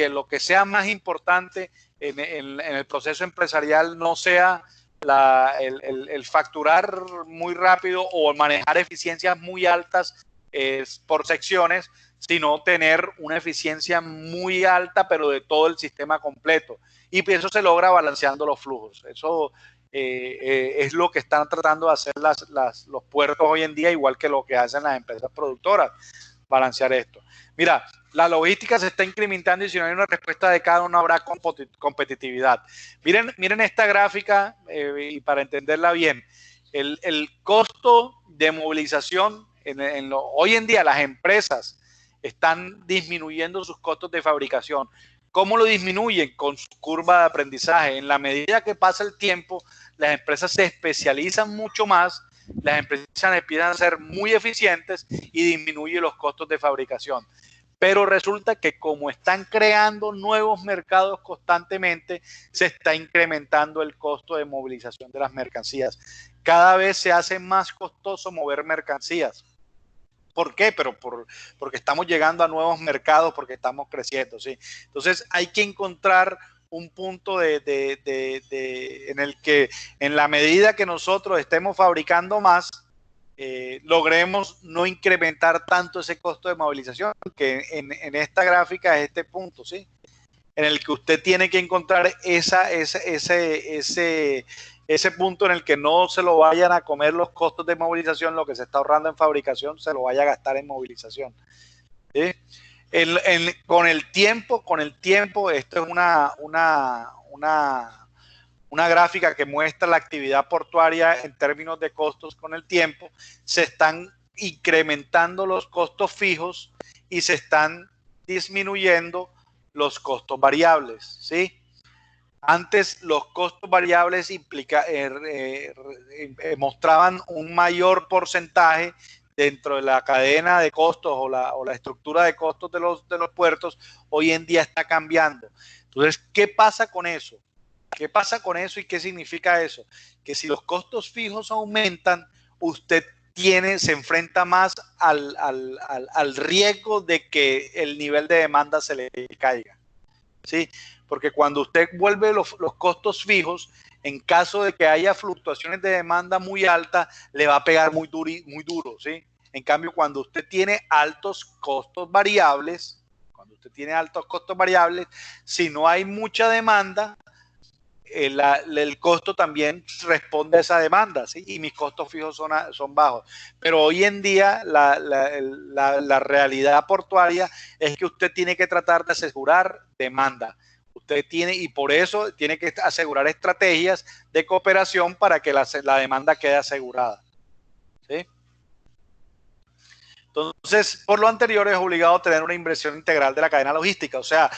lo que sea más importante en el proceso empresarial no sea el facturar muy rápido o manejar eficiencias muy altas por secciones, sino tener una eficiencia muy alta, pero de todo el sistema completo. Y eso se logra balanceando los flujos. Eso es lo que están tratando de hacer los puertos hoy en día, igual que lo que hacen las empresas productoras, balancear esto. Mira, la logística se está incrementando y si no hay una respuesta adecuada no habrá competitividad. Miren esta gráfica y para entenderla bien, el costo de movilización, hoy en día las empresas están disminuyendo sus costos de fabricación. ¿Cómo lo disminuyen? Con su curva de aprendizaje. En la medida que pasa el tiempo, las empresas se especializan mucho más, las empresas empiezan a ser muy eficientes y disminuyen los costos de fabricación. Pero resulta que como están creando nuevos mercados constantemente, se está incrementando el costo de movilización de las mercancías. Cada vez se hace más costoso mover mercancías. ¿Por qué? Porque estamos llegando a nuevos mercados, porque estamos creciendo, ¿sí? Entonces hay que encontrar un punto en el que en la medida que nosotros estemos fabricando más, logremos no incrementar tanto ese costo de movilización, que en esta gráfica es este punto, ¿sí? En el que usted tiene que encontrar ese punto en el que no se lo vayan a comer los costos de movilización, lo que se está ahorrando en fabricación, se lo vaya a gastar en movilización, ¿sí? Con el tiempo, esto es una gráfica que muestra la actividad portuaria en términos de costos con el tiempo. Se están incrementando los costos fijos y se están disminuyendo los costos variables, ¿sí? Antes los costos variables mostraban un mayor porcentaje dentro de la cadena de costos o la estructura de costos de los puertos. Hoy en día está cambiando. Entonces, ¿qué pasa con eso? ¿Qué pasa con eso y qué significa eso? Que si los costos fijos aumentan, usted se enfrenta más al riesgo de que el nivel de demanda se le caiga, ¿sí? Porque cuando usted vuelve los costos fijos, en caso de que haya fluctuaciones de demanda muy altas, le va a pegar muy duro, ¿sí? En cambio, cuando usted tiene altos costos variables, si no hay mucha demanda, el costo también responde a esa demanda, ¿sí? Y mis costos fijos son bajos. Pero hoy en día la realidad portuaria es que usted tiene que tratar de asegurar demanda. Usted tiene, y por eso tiene que asegurar estrategias de cooperación para que la demanda quede asegurada, ¿sí? Entonces, por lo anterior, es obligado a tener una inversión integral de la cadena logística, o sea,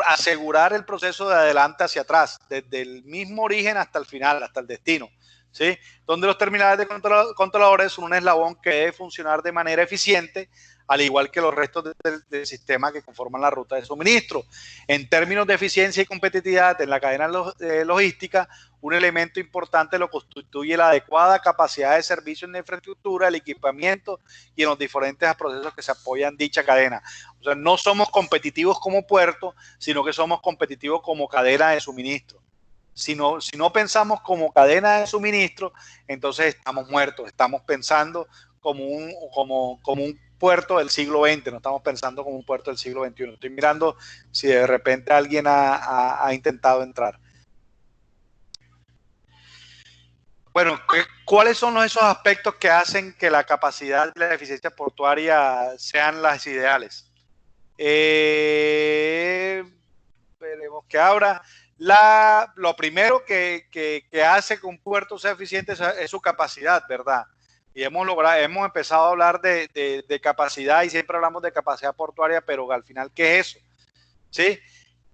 asegurar el proceso de adelante hacia atrás, desde el mismo origen hasta el final, hasta el destino, ¿sí? Donde los terminales de controladores son un eslabón que debe funcionar de manera eficiente, al igual que los restos del sistema que conforman la ruta de suministro. En términos de eficiencia y competitividad en la cadena logística, un elemento importante lo constituye la adecuada capacidad de servicio en la infraestructura, el equipamiento y en los diferentes procesos que se apoyan dicha cadena. O sea, no somos competitivos como puerto, sino que somos competitivos como cadena de suministro. Si no pensamos como cadena de suministro, entonces estamos muertos, estamos pensando como un puerto del siglo XX, no estamos pensando como un puerto del siglo XXI. Estoy mirando si de repente alguien ha intentado entrar. Bueno, ¿cuáles son esos aspectos que hacen que la capacidad y la eficiencia portuaria sean las ideales? Veremos que ahora lo primero que hace que un puerto sea eficiente es su capacidad, ¿verdad? Y hemos empezado a hablar de capacidad y siempre hablamos de capacidad portuaria, pero al final, ¿qué es eso? ¿Sí?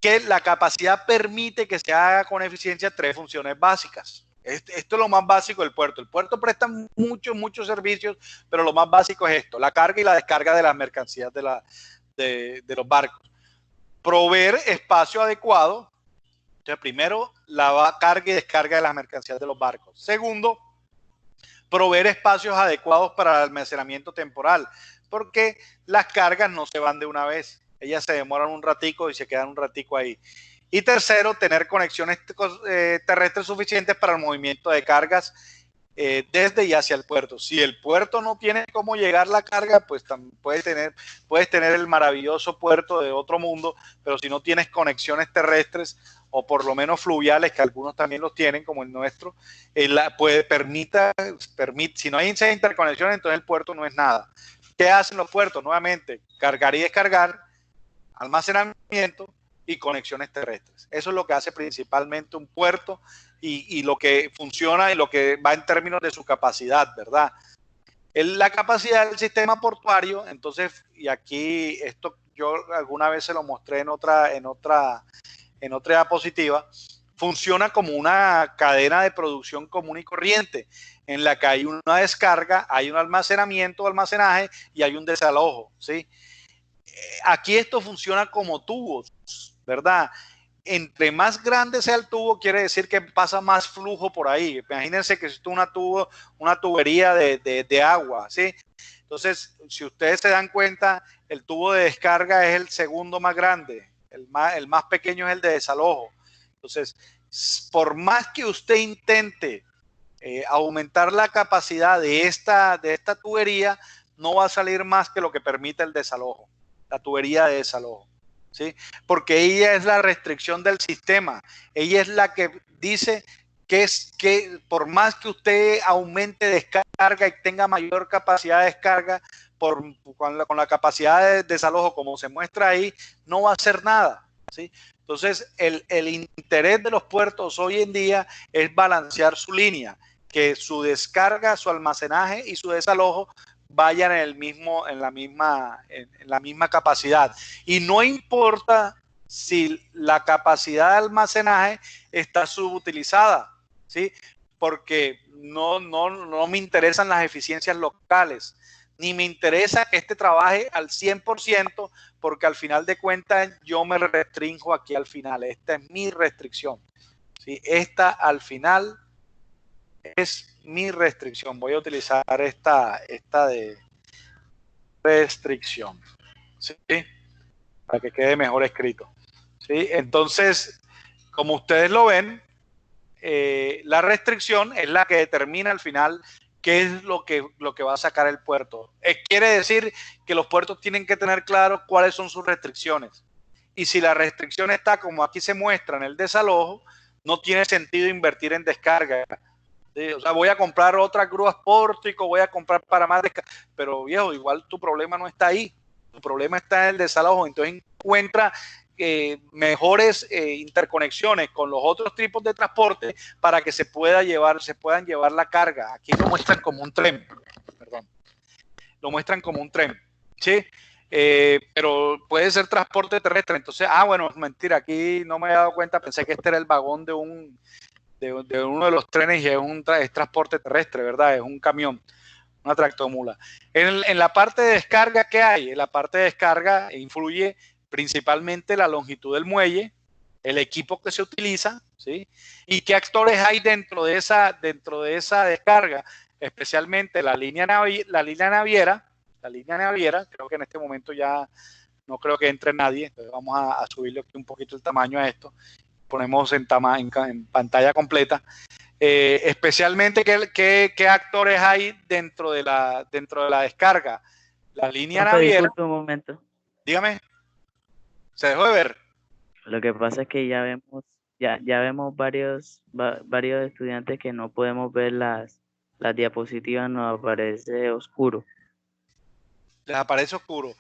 Que la capacidad permite que se haga con eficiencia tres funciones básicas. Esto es lo más básico del puerto. El puerto presta muchos servicios, pero lo más básico es esto: la carga y la descarga de las mercancías de los barcos. Proveer espacio adecuado. Entonces, primero, la carga y descarga de las mercancías de los barcos. Segundo, proveer espacios adecuados para el almacenamiento temporal, porque las cargas no se van de una vez. Ellas se demoran un ratico y se quedan un ratico ahí. Y tercero, tener conexiones terrestres suficientes para el movimiento de cargas desde y hacia el puerto. Si el puerto no tiene cómo llegar la carga, pues puedes tener el maravilloso puerto de otro mundo, pero si no tienes conexiones terrestres o por lo menos fluviales, que algunos también los tienen, como el nuestro, si no hay esa interconexión, entonces el puerto no es nada. ¿Qué hacen los puertos? Nuevamente, cargar y descargar, almacenamiento y conexiones terrestres. Eso es lo que hace principalmente un puerto y lo que funciona y lo que va en términos de su capacidad, ¿verdad? La capacidad del sistema portuario, entonces, y aquí esto yo alguna vez se lo mostré en otra diapositiva, funciona como una cadena de producción común y corriente, en la que hay una descarga, hay un almacenamiento, almacenaje y hay un desalojo, ¿sí? Aquí esto funciona como tubos, ¿verdad? Entre más grande sea el tubo, quiere decir que pasa más flujo por ahí. Imagínense que esto es una tubería de agua, ¿sí? Entonces, si ustedes se dan cuenta, el tubo de descarga es el segundo más grande, el más pequeño es el de desalojo. Entonces, por más que usted intente aumentar la capacidad de esta tubería, no va a salir más que lo que permite el desalojo, la tubería de desalojo, ¿sí? Porque ella es la restricción del sistema, ella es la que dice que por más que usted aumente descarga y tenga mayor capacidad de descarga, con la capacidad de desalojo como se muestra ahí, no va a hacer nada, ¿sí? Entonces, el interés de los puertos hoy en día es balancear su línea, que su descarga, su almacenaje y su desalojo vayan en la misma capacidad. Y no importa si la capacidad de almacenaje está subutilizada, ¿sí? Porque no me interesan las eficiencias locales, ni me interesa que este trabaje al 100%, porque al final de cuentas yo me restringo aquí al final. Esta es mi restricción, ¿sí? Esta al final es mi restricción. Voy a utilizar esta de restricción, ¿sí? Para que quede mejor escrito, ¿sí? Entonces, como ustedes lo ven, la restricción es la que determina al final qué es lo que va a sacar el puerto. Quiere decir que los puertos tienen que tener claro cuáles son sus restricciones. Y si la restricción está como aquí se muestra en el desalojo, no tiene sentido invertir en descarga. ¿Sí? O sea, voy a comprar otra grúa Pórtico, voy a comprar para más descarga, pero viejo, igual tu problema no está ahí, tu problema está en el desalojo. Entonces encuentra mejores interconexiones con los otros tipos de transporte para que se puedan llevar la carga. Aquí lo muestran como un tren, perdón, lo muestran como un tren, ¿sí? Pero puede ser transporte terrestre. Entonces, bueno, mentira, aquí no me he dado cuenta, pensé que este era el vagón de uno de los trenes y es transporte terrestre, ¿verdad? Es un camión, una tractomula. En la parte de descarga, ¿qué hay? En la parte de descarga influye principalmente la longitud del muelle, el equipo que se utiliza, ¿sí? Y qué actores hay dentro de esa descarga, especialmente la línea naviera, creo que en este momento ya no creo que entre nadie, entonces vamos a subirle aquí un poquito el tamaño a esto, ponemos en pantalla completa. Especialmente qué actores hay dentro de la descarga. La línea naviera. Disculpe un momento. Dígame. ¿Se dejó de ver? Lo que pasa es que ya vemos varios estudiantes que no podemos ver las diapositivas, nos aparece oscuro. Les aparece oscuro.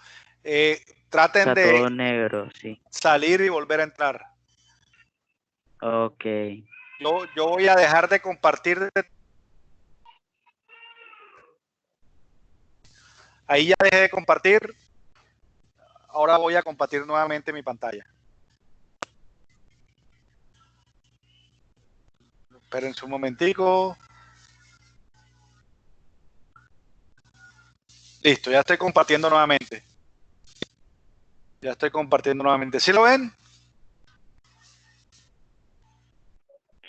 Traten Está de todo negro, sí. salir y volver a entrar. Ok. Yo voy a dejar de compartir. Ahí ya dejé de compartir. Ahora voy a compartir nuevamente mi pantalla. Espérense un momentico. Listo, ya estoy compartiendo nuevamente. ¿Sí lo ven?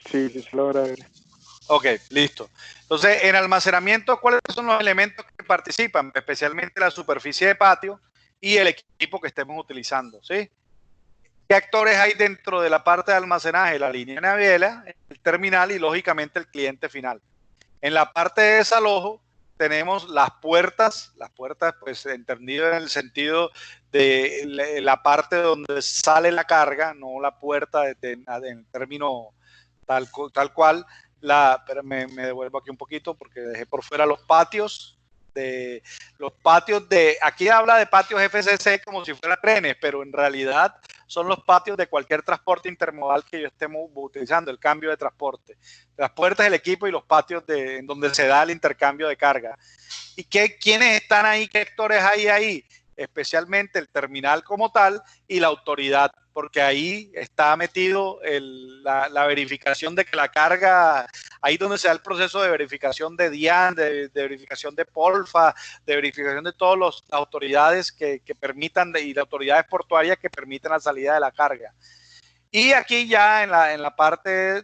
Sí, sí se logra ver. Ok, listo. Entonces, en almacenamiento, ¿cuáles son los elementos que participan? Especialmente la superficie de patio y el equipo que estemos utilizando, ¿sí? ¿Qué actores hay dentro de la parte de almacenaje? La línea naviera, el terminal y, lógicamente, el cliente final. En la parte de desalojo tenemos las puertas, pues entendido en el sentido de la parte donde sale la carga, no la puerta en término tal cual. Pero me devuelvo aquí un poquito porque dejé por fuera los patios aquí habla de patios FCC como si fueran trenes, pero en realidad son los patios de cualquier transporte intermodal que yo estemos utilizando, el cambio de transporte. Las puertas, el equipo y los patios en donde se da el intercambio de carga. ¿Y quiénes están ahí? ¿Qué actores hay ahí? Especialmente el terminal como tal y la autoridad, porque ahí está metido la verificación de que la carga, ahí donde se da el proceso de verificación de DIAN, de verificación de POLFA, de verificación de todas las autoridades que permitan, y de autoridades portuarias que permiten la salida de la carga. Y aquí ya en la parte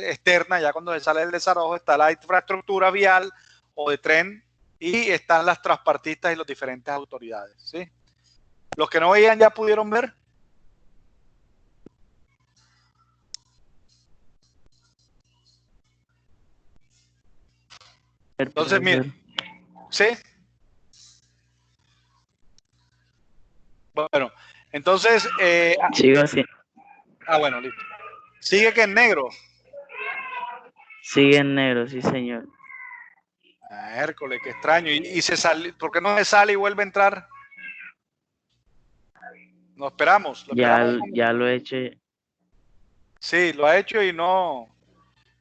externa, ya cuando se sale del desarrollo, está la infraestructura vial o de tren, y están las transportistas y las diferentes autoridades, ¿sí? Los que no veían ya pudieron ver. Entonces, miren, ¿sí? Bueno, entonces... Sigo así. Bueno, listo. Sigue que en negro. Sigue en negro, sí, señor. Hércules, qué extraño. ¿Y se sale? ¿Por qué no se sale y vuelve a entrar? No esperamos. Ya lo he hecho. Sí, lo ha hecho y no.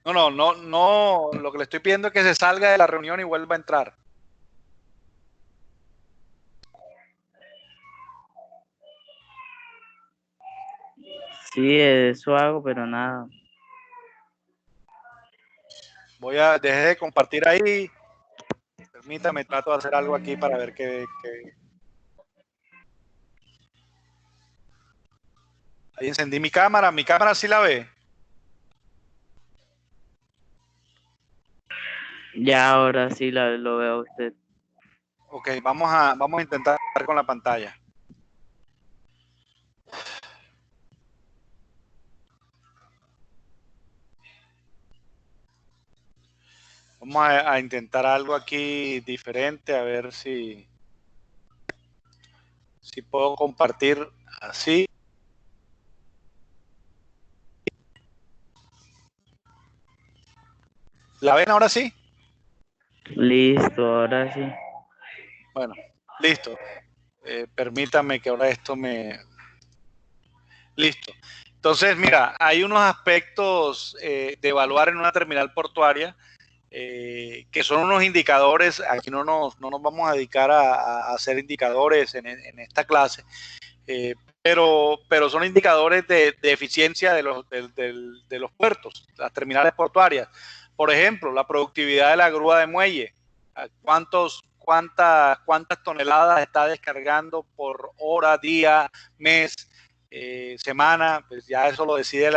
No. Lo que le estoy pidiendo es que se salga de la reunión y vuelva a entrar. Sí, eso hago, pero nada. Dejé de compartir ahí. Permítame, trato de hacer algo aquí para ver qué. Ahí encendí mi cámara. ¿Mi cámara sí la ve? Ya ahora sí lo veo a usted. Ok, vamos a intentar con la pantalla. Vamos a intentar algo aquí diferente, a ver si puedo compartir así. ¿La ven ahora sí? Listo, ahora sí. Bueno, listo. Permítame que ahora esto me... Listo. Entonces, mira, hay unos aspectos de evaluar en una terminal portuaria que son unos indicadores. Aquí no nos vamos a dedicar a hacer indicadores en esta clase, pero son indicadores de eficiencia de los puertos, las terminales portuarias. Por ejemplo, la productividad de la grúa de muelle. ¿Cuántas toneladas está descargando por hora, día, mes, semana? Pues ya eso lo decide el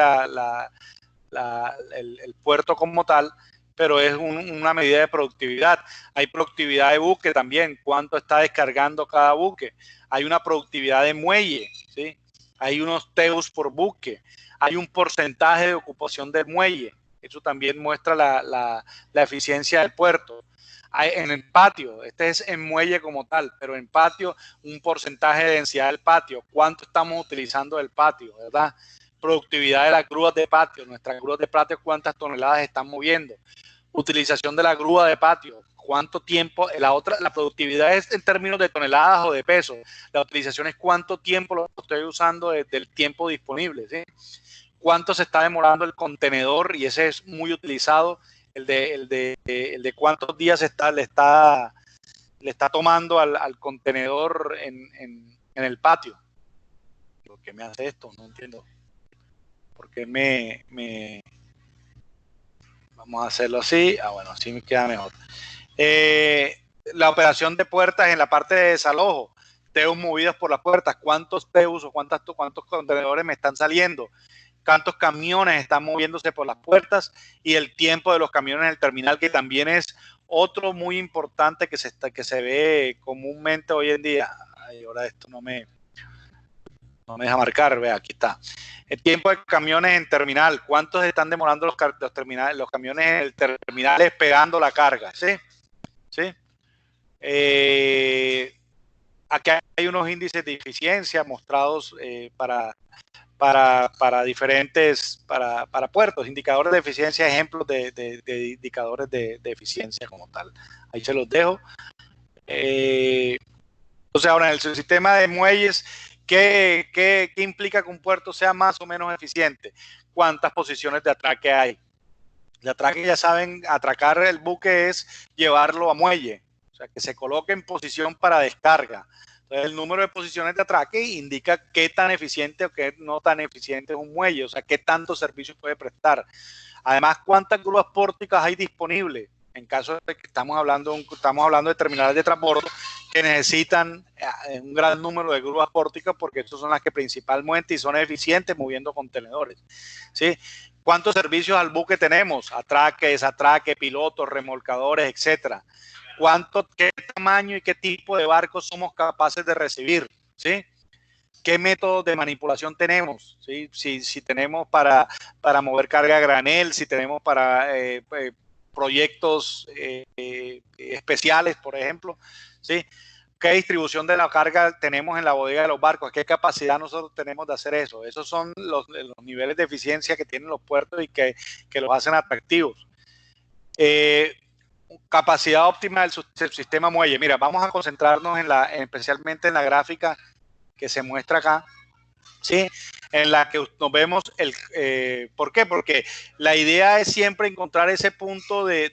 puerto como tal, pero es una medida de productividad. Hay productividad de buque también, cuánto está descargando cada buque. Hay una productividad de muelle, ¿sí? Hay unos TEUs por buque, hay un porcentaje de ocupación del muelle. Eso también muestra la eficiencia del puerto. En el patio, este es en muelle como tal, pero en patio, un porcentaje de densidad del patio, cuánto estamos utilizando del patio, ¿verdad? Productividad de las grúas de patio, nuestras grúas de patio, cuántas toneladas están moviendo. Utilización de la grúa de patio, cuánto tiempo. La productividad es en términos de toneladas o de peso. La utilización es cuánto tiempo lo estoy usando del tiempo disponible, ¿sí? Cuánto se está demorando el contenedor, y ese es muy utilizado, el de cuántos días le está tomando al contenedor en el patio. ¿Por qué me hace esto? No entiendo. ¿Por qué vamos a hacerlo así? Bueno, así me queda mejor. La operación de puertas en la parte de desalojo, TEUs movidas por las puertas, cuántos TEUs o cuántos contenedores me están saliendo, cuántos camiones están moviéndose por las puertas, y el tiempo de los camiones en el terminal, que también es otro muy importante que se ve comúnmente hoy en día. Ay, ahora esto no me deja marcar, vea, aquí está. El tiempo de camiones en terminal, cuántos están demorando los camiones en el terminal esperando la carga, ¿sí? ¿Sí? Aquí hay unos índices de eficiencia mostrados para diferentes, para puertos, indicadores de eficiencia, ejemplos de indicadores de eficiencia como tal. Ahí se los dejo. Entonces, ahora en el sistema de muelles, ¿qué implica que un puerto sea más o menos eficiente? ¿Cuántas posiciones de atraque hay? De atraque, ya saben, atracar el buque es llevarlo a muelle, o sea, que se coloque en posición para descarga. Entonces, el número de posiciones de atraque indica qué tan eficiente o qué no tan eficiente es un muelle, o sea, qué tanto servicio puede prestar. Además, ¿cuántas grúas pórticas hay disponibles? En caso de que estamos hablando de terminales de transbordo que necesitan un gran número de grúas pórticas, porque estas son las que principalmente y son eficientes moviendo contenedores, ¿sí? ¿Cuántos servicios al buque tenemos? Atraque, desatraque, pilotos, remolcadores, etcétera. ¿Qué tamaño y qué tipo de barcos somos capaces de recibir? ¿Sí? ¿Qué métodos de manipulación tenemos? ¿Sí? Si tenemos para mover carga a granel, si tenemos para proyectos especiales, por ejemplo, ¿sí? ¿Qué distribución de la carga tenemos en la bodega de los barcos? ¿Qué capacidad nosotros tenemos de hacer eso? Esos son los niveles de eficiencia que tienen los puertos y que los hacen atractivos. Capacidad óptima del sistema muelle. Mira, vamos a concentrarnos especialmente en la gráfica que se muestra acá, ¿sí? En la que nos vemos ¿por qué? Porque la idea es siempre encontrar ese punto de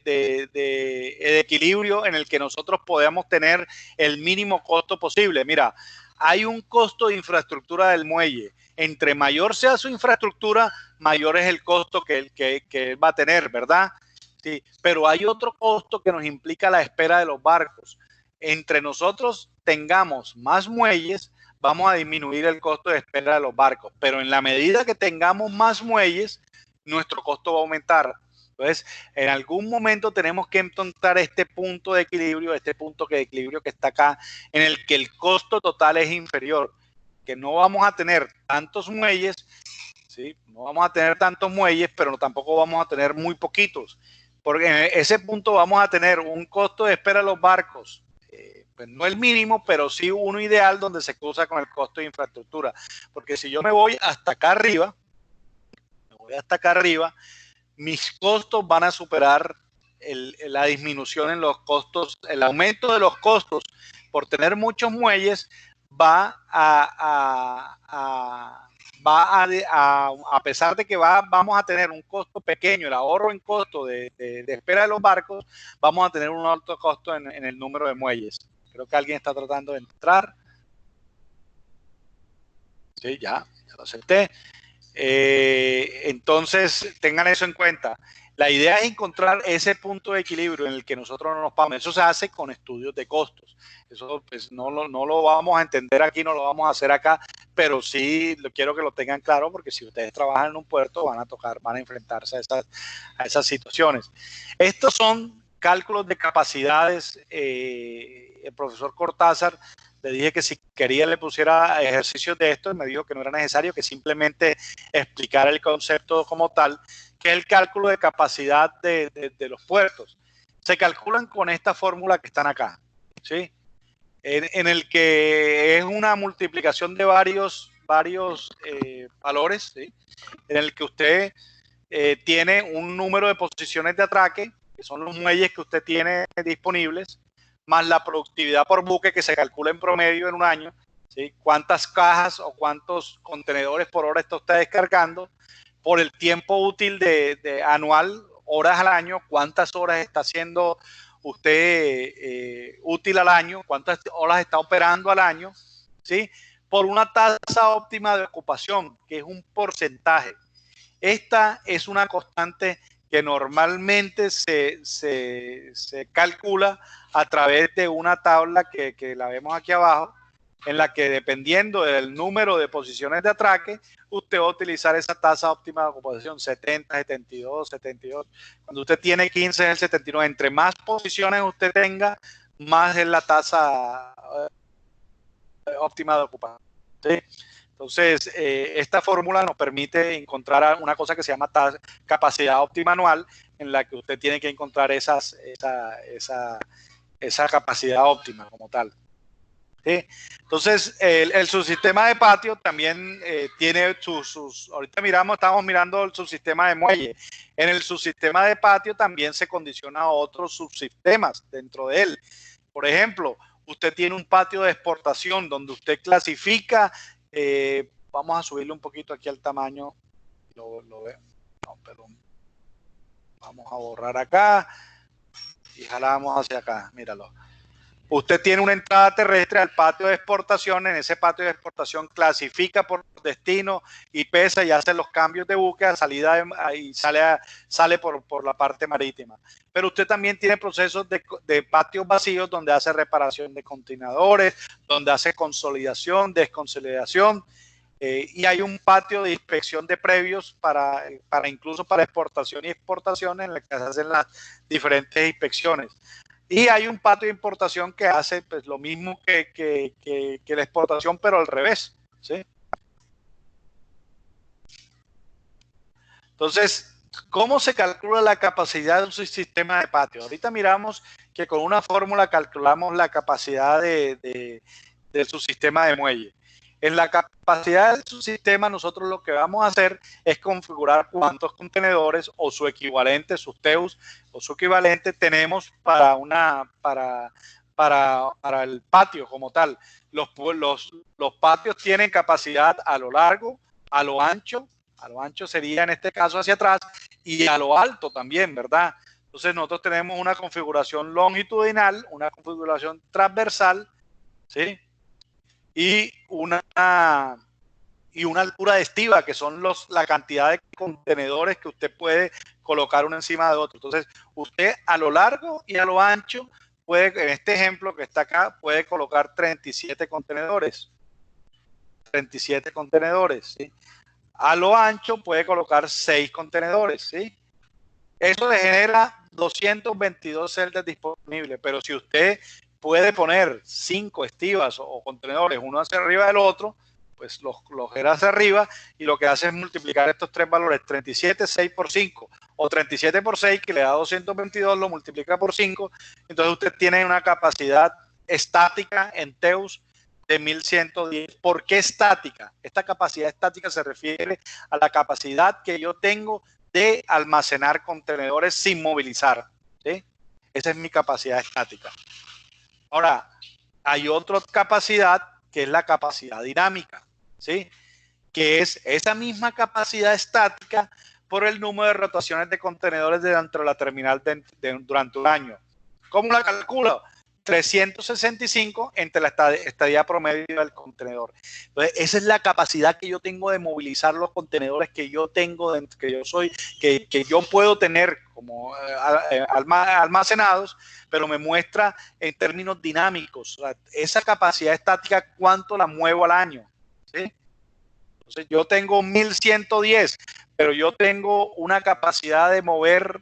equilibrio en el que nosotros podamos tener el mínimo costo posible. Mira, hay un costo de infraestructura del muelle. Entre mayor sea su infraestructura, mayor es el costo que él va a tener, ¿verdad? Sí, pero hay otro costo que nos implica la espera de los barcos. Entre nosotros tengamos más muelles, vamos a disminuir el costo de espera de los barcos, pero en la medida que tengamos más muelles, nuestro costo va a aumentar. Entonces, en algún momento tenemos que encontrar este punto de equilibrio, que está acá, en el que el costo total es inferior, que no vamos a tener tantos muelles, ¿sí? No vamos a tener tantos muelles, pero tampoco vamos a tener muy poquitos, porque en ese punto vamos a tener un costo de espera de los barcos, pues no el mínimo, pero sí uno ideal donde se cruza con el costo de infraestructura. Porque si yo me voy hasta acá arriba, mis costos van a superar la disminución en los costos, el aumento de los costos por tener muchos muelles va a pesar de que vamos a tener un costo pequeño, el ahorro en costo de espera de los barcos, vamos a tener un alto costo en el número de muelles. Creo que alguien está tratando de entrar. Sí, ya lo acepté. Entonces, tengan eso en cuenta. La idea es encontrar ese punto de equilibrio en el que nosotros no nos pagamos. Eso se hace con estudios de costos. Eso pues, no lo vamos a entender aquí, no lo vamos a hacer acá, pero sí quiero que lo tengan claro, porque si ustedes trabajan en un puerto van a enfrentarse a esas situaciones. Estos son cálculos de capacidades. El profesor Cortázar, le dije que si quería le pusiera ejercicios de esto, me dijo que no era necesario, que simplemente explicara el concepto como tal, que es el cálculo de capacidad de los puertos. Se calculan con esta fórmula que están acá, ¿sí? En el que es una multiplicación de varios valores, ¿sí? En el que usted tiene un número de posiciones de atraque, que son los muelles que usted tiene disponibles, más la productividad por buque que se calcula en promedio en un año, ¿sí? Cuántas cajas o cuántos contenedores por hora está usted descargando, por el tiempo útil de anual, horas al año, cuántas horas está haciendo usted útil al año, cuántas horas está operando al año, ¿sí? Por una tasa óptima de ocupación, que es un porcentaje. Esta es una constante que normalmente se calcula a través de una tabla que la vemos aquí abajo, en la que dependiendo del número de posiciones de atraque, usted va a utilizar esa tasa óptima de ocupación, 70, 72, 72. Cuando usted tiene 15 es el 79. Entre más posiciones usted tenga, más es la tasa óptima de ocupación, ¿sí? Entonces, esta fórmula nos permite encontrar una cosa que se llama capacidad óptima anual, en la que usted tiene que encontrar esa capacidad óptima como tal. ¿Sí? Entonces, el subsistema de patio también tiene ahorita estamos mirando el subsistema de muelle. En el subsistema de patio también se condiciona a otros subsistemas dentro de él. Por ejemplo, usted tiene un patio de exportación donde usted clasifica, vamos a subirle un poquito aquí al tamaño, lo veo, no, perdón, vamos a borrar acá y jalamos hacia acá, míralo. Usted tiene una entrada terrestre al patio de exportación. En ese patio de exportación clasifica por destino y pesa y hace los cambios de búsqueda, salida y sale por la parte marítima. Pero usted también tiene procesos de patios vacíos donde hace reparación de contenedores, donde hace consolidación, desconsolidación. Y hay un patio de inspección de previos incluso para exportación y exportación, en el que se hacen las diferentes inspecciones. Y hay un patio de importación que hace pues, lo mismo que la exportación, pero al revés, ¿sí? Entonces, ¿cómo se calcula la capacidad de un sistema de patio? Ahorita miramos que con una fórmula calculamos la capacidad de su sistema de muelle. En la capacidad de su sistema, nosotros lo que vamos a hacer es configurar cuántos contenedores o su equivalente, sus TEUs o su equivalente tenemos para el patio como tal. Los patios tienen capacidad a lo largo, a lo ancho sería en este caso hacia atrás, y a lo alto también, ¿verdad? Entonces nosotros tenemos una configuración longitudinal, una configuración transversal, ¿sí? Y una altura de estiva, que son la cantidad de contenedores que usted puede colocar uno encima de otro. Entonces, usted a lo largo y a lo ancho puede, en este ejemplo que está acá, puede colocar 37 contenedores. 37 contenedores, ¿sí? A lo ancho puede colocar 6 contenedores, ¿sí? Eso le genera 222 celdas disponibles, pero si usted puede poner 5 estivas o contenedores uno hacia arriba del otro, pues los genera hacia arriba, y lo que hace es multiplicar estos tres valores, 37, 6 por 5, o 37 por 6, que le da 222, lo multiplica por 5, entonces usted tiene una capacidad estática en TEUs de 1110. ¿Por qué estática? Esta capacidad estática se refiere a la capacidad que yo tengo de almacenar contenedores sin movilizar, ¿sí? Esa es mi capacidad estática. Ahora, hay otra capacidad que es la capacidad dinámica, ¿sí? Que es esa misma capacidad estática por el número de rotaciones de contenedores dentro de la terminal durante un año. ¿Cómo la calculo? 365 entre la estadía promedio del contenedor. Entonces, esa es la capacidad que yo tengo de movilizar los contenedores que yo tengo, que yo puedo tener como almacenados, pero me muestra en términos dinámicos. O sea, esa capacidad estática, ¿cuánto la muevo al año? ¿Sí? Entonces, yo tengo 1110, pero yo tengo una capacidad de mover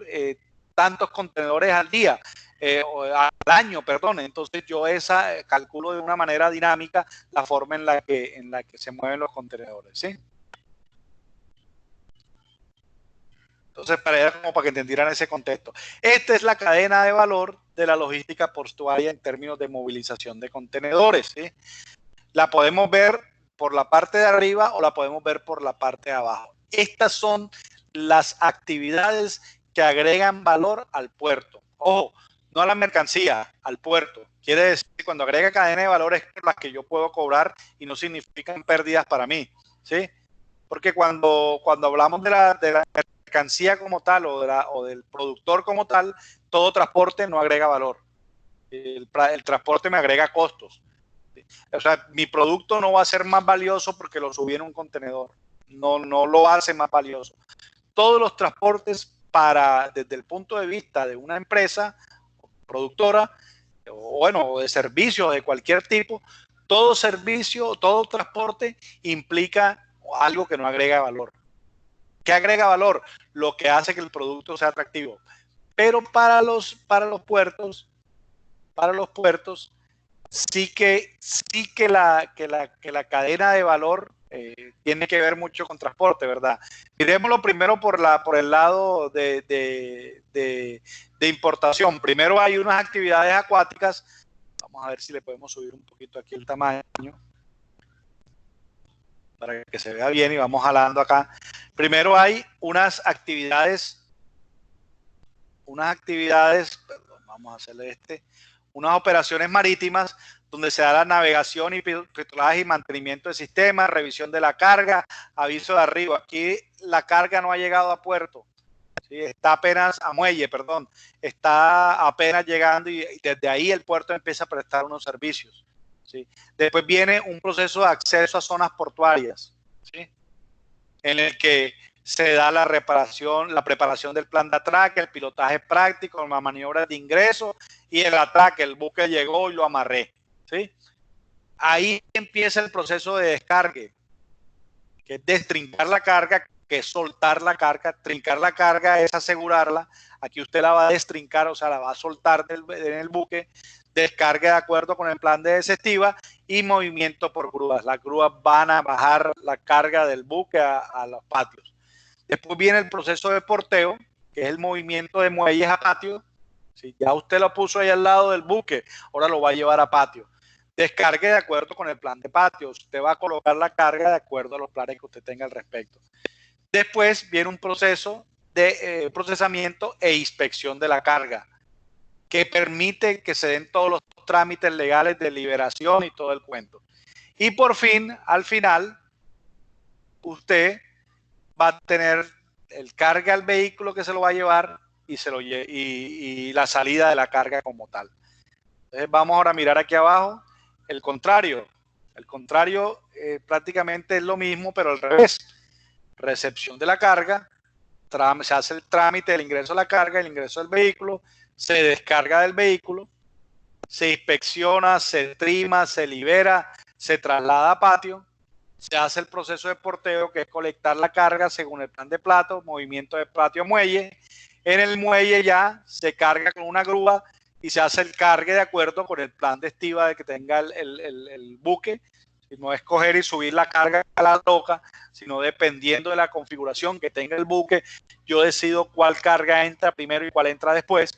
tantos contenedores al día. Al año, perdón. Entonces yo calculo de una manera dinámica la forma en la que se mueven los contenedores, ¿sí? Entonces, como para que entendieran ese contexto. Esta es la cadena de valor de la logística portuaria en términos de movilización de contenedores, ¿sí? La podemos ver por la parte de arriba o la podemos ver por la parte de abajo. Estas son las actividades que agregan valor al puerto. Ojo, no a la mercancía, al puerto. Quiere decir que cuando agrega cadena de valor es las que yo puedo cobrar y no significan pérdidas para mí, ¿sí? Porque cuando hablamos de la mercancía como tal o del productor como tal, todo transporte no agrega valor. El transporte me agrega costos. ¿Sí? O sea, mi producto no va a ser más valioso porque lo subí en un contenedor. No lo hace más valioso. Todos los transportes desde el punto de vista de una empresa productora, o bueno, de servicios de cualquier tipo, todo servicio, todo transporte implica algo que no agrega valor. ¿Qué agrega valor? Lo que hace que el producto sea atractivo. Pero para los puertos, sí que la cadena de valor tiene que ver mucho con transporte, ¿verdad? Miremoslo primero por el lado de importación. Primero hay unas actividades acuáticas. Vamos a ver si le podemos subir un poquito aquí el tamaño para que se vea bien y vamos jalando acá. Primero hay unas actividades, perdón, vamos a hacerle unas operaciones marítimas donde se da la navegación y pilotaje y mantenimiento del sistema, revisión de la carga, aviso de arribo. Aquí la carga no ha llegado a puerto, ¿sí? Está apenas a muelle, perdón, está apenas llegando y desde ahí el puerto empieza a prestar unos servicios, ¿sí? Después viene un proceso de acceso a zonas portuarias, ¿sí? En el que se da la preparación del plan de atraque, el pilotaje práctico, las maniobras de ingreso y el atraque. El buque llegó y lo amarré, ¿sí? Ahí empieza el proceso de descargue, que es destrincar la carga, que es soltar la carga. Trincar la carga es asegurarla. Aquí usted la va a destrincar, o sea, la va a soltar en el buque. Descargue de acuerdo con el plan de desestiva y movimiento por grúas. Las grúas van a bajar la carga del buque a los patios. Después viene el proceso de porteo, que es el movimiento de muelles a patio. Si ya usted lo puso ahí al lado del buque, ahora lo va a llevar a patio. Descargue de acuerdo con el plan de patio. Usted va a colocar la carga de acuerdo a los planes que usted tenga al respecto. Después viene un proceso de procesamiento e inspección de la carga, que permite que se den todos los trámites legales de liberación y todo el cuento. Y por fin, al final, usted va a tener el carga al vehículo que se lo va a llevar y la salida de la carga como tal. Entonces vamos ahora a mirar aquí abajo el contrario. El contrario prácticamente es lo mismo, pero al revés. Recepción de la carga, se hace el trámite del ingreso de la carga, el ingreso del vehículo, se descarga del vehículo, se inspecciona, se trima, se libera, se traslada a patio, se hace el proceso de porteo, que es colectar la carga según el plan de plato, movimiento de patio a muelle. En el muelle ya se carga con una grúa y se hace el cargue de acuerdo con el plan de estiva de que tenga el buque. No es coger y subir la carga a la loca, sino dependiendo de la configuración que tenga el buque, yo decido cuál carga entra primero y cuál entra después.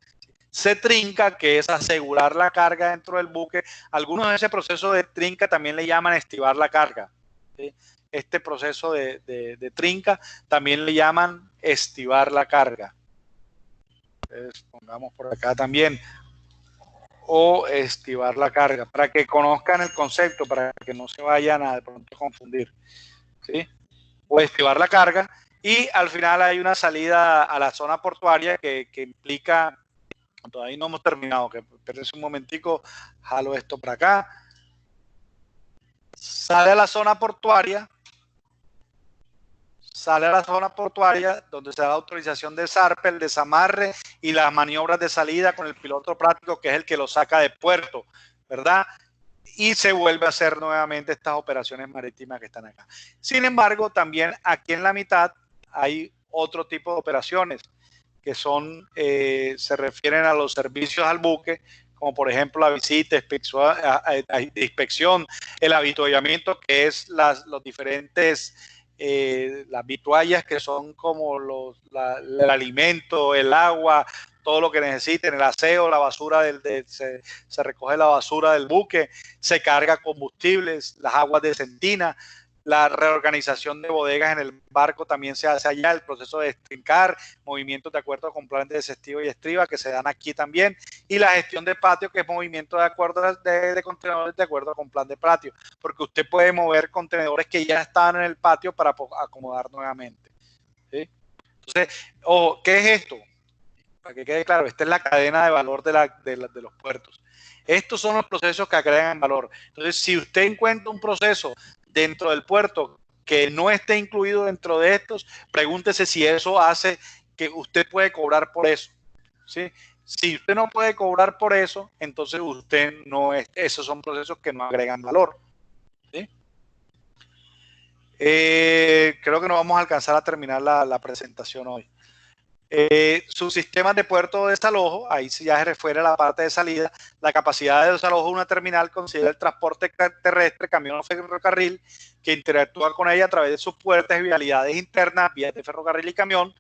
Se trinca, que es asegurar la carga dentro del buque. Algunos de ese proceso de trinca también le llaman estivar la carga, ¿sí? Este proceso de trinca también le llaman estivar la carga. Entonces, pongamos por acá también, o estivar la carga, para que conozcan el concepto, para que no se vayan a de pronto confundir, ¿sí? O estivar la carga, y al final hay una salida a la zona portuaria que implica, todavía no hemos terminado, que espérense un momentico, jalo esto para acá, sale a la zona portuaria donde se da la autorización de zarpe, el desamarre y las maniobras de salida con el piloto práctico, que es el que lo saca de puerto, ¿verdad? Y se vuelve a hacer nuevamente estas operaciones marítimas que están acá. Sin embargo, también aquí en la mitad hay otro tipo de operaciones que son, se refieren a los servicios al buque, como por ejemplo la visita, inspección, el avituallamiento, que es los diferentes, las vituallas que son como el alimento, el agua, todo lo que necesiten, el aseo, la basura, se recoge la basura del buque, se carga combustibles, las aguas de sentina, la reorganización de bodegas en el barco también se hace allá, el proceso de estrincar, movimientos de acuerdo con planes de desestivo y estriba que se dan aquí también, y la gestión de patio, que es movimiento de acuerdo de contenedores de acuerdo con plan de patio, porque usted puede mover contenedores que ya estaban en el patio para acomodar nuevamente, ¿sí? Entonces, ojo, ¿qué es esto? Para que quede claro, esta es la cadena de valor de los puertos. Estos son los procesos que agregan valor. Entonces, si usted encuentra un proceso dentro del puerto que no esté incluido dentro de estos, pregúntese si eso hace que usted puede cobrar por eso, ¿sí? Si usted no puede cobrar por eso, entonces usted no es, esos son procesos que no agregan valor, ¿sí? Creo que no vamos a alcanzar a terminar la presentación hoy. Sus sistemas de puerto de desalojo, ahí ya se refiere a la parte de salida. La capacidad de desalojo de una terminal considera el transporte terrestre, camión o ferrocarril, que interactúa con ella a través de sus puertas y vialidades internas, vías de ferrocarril y camión.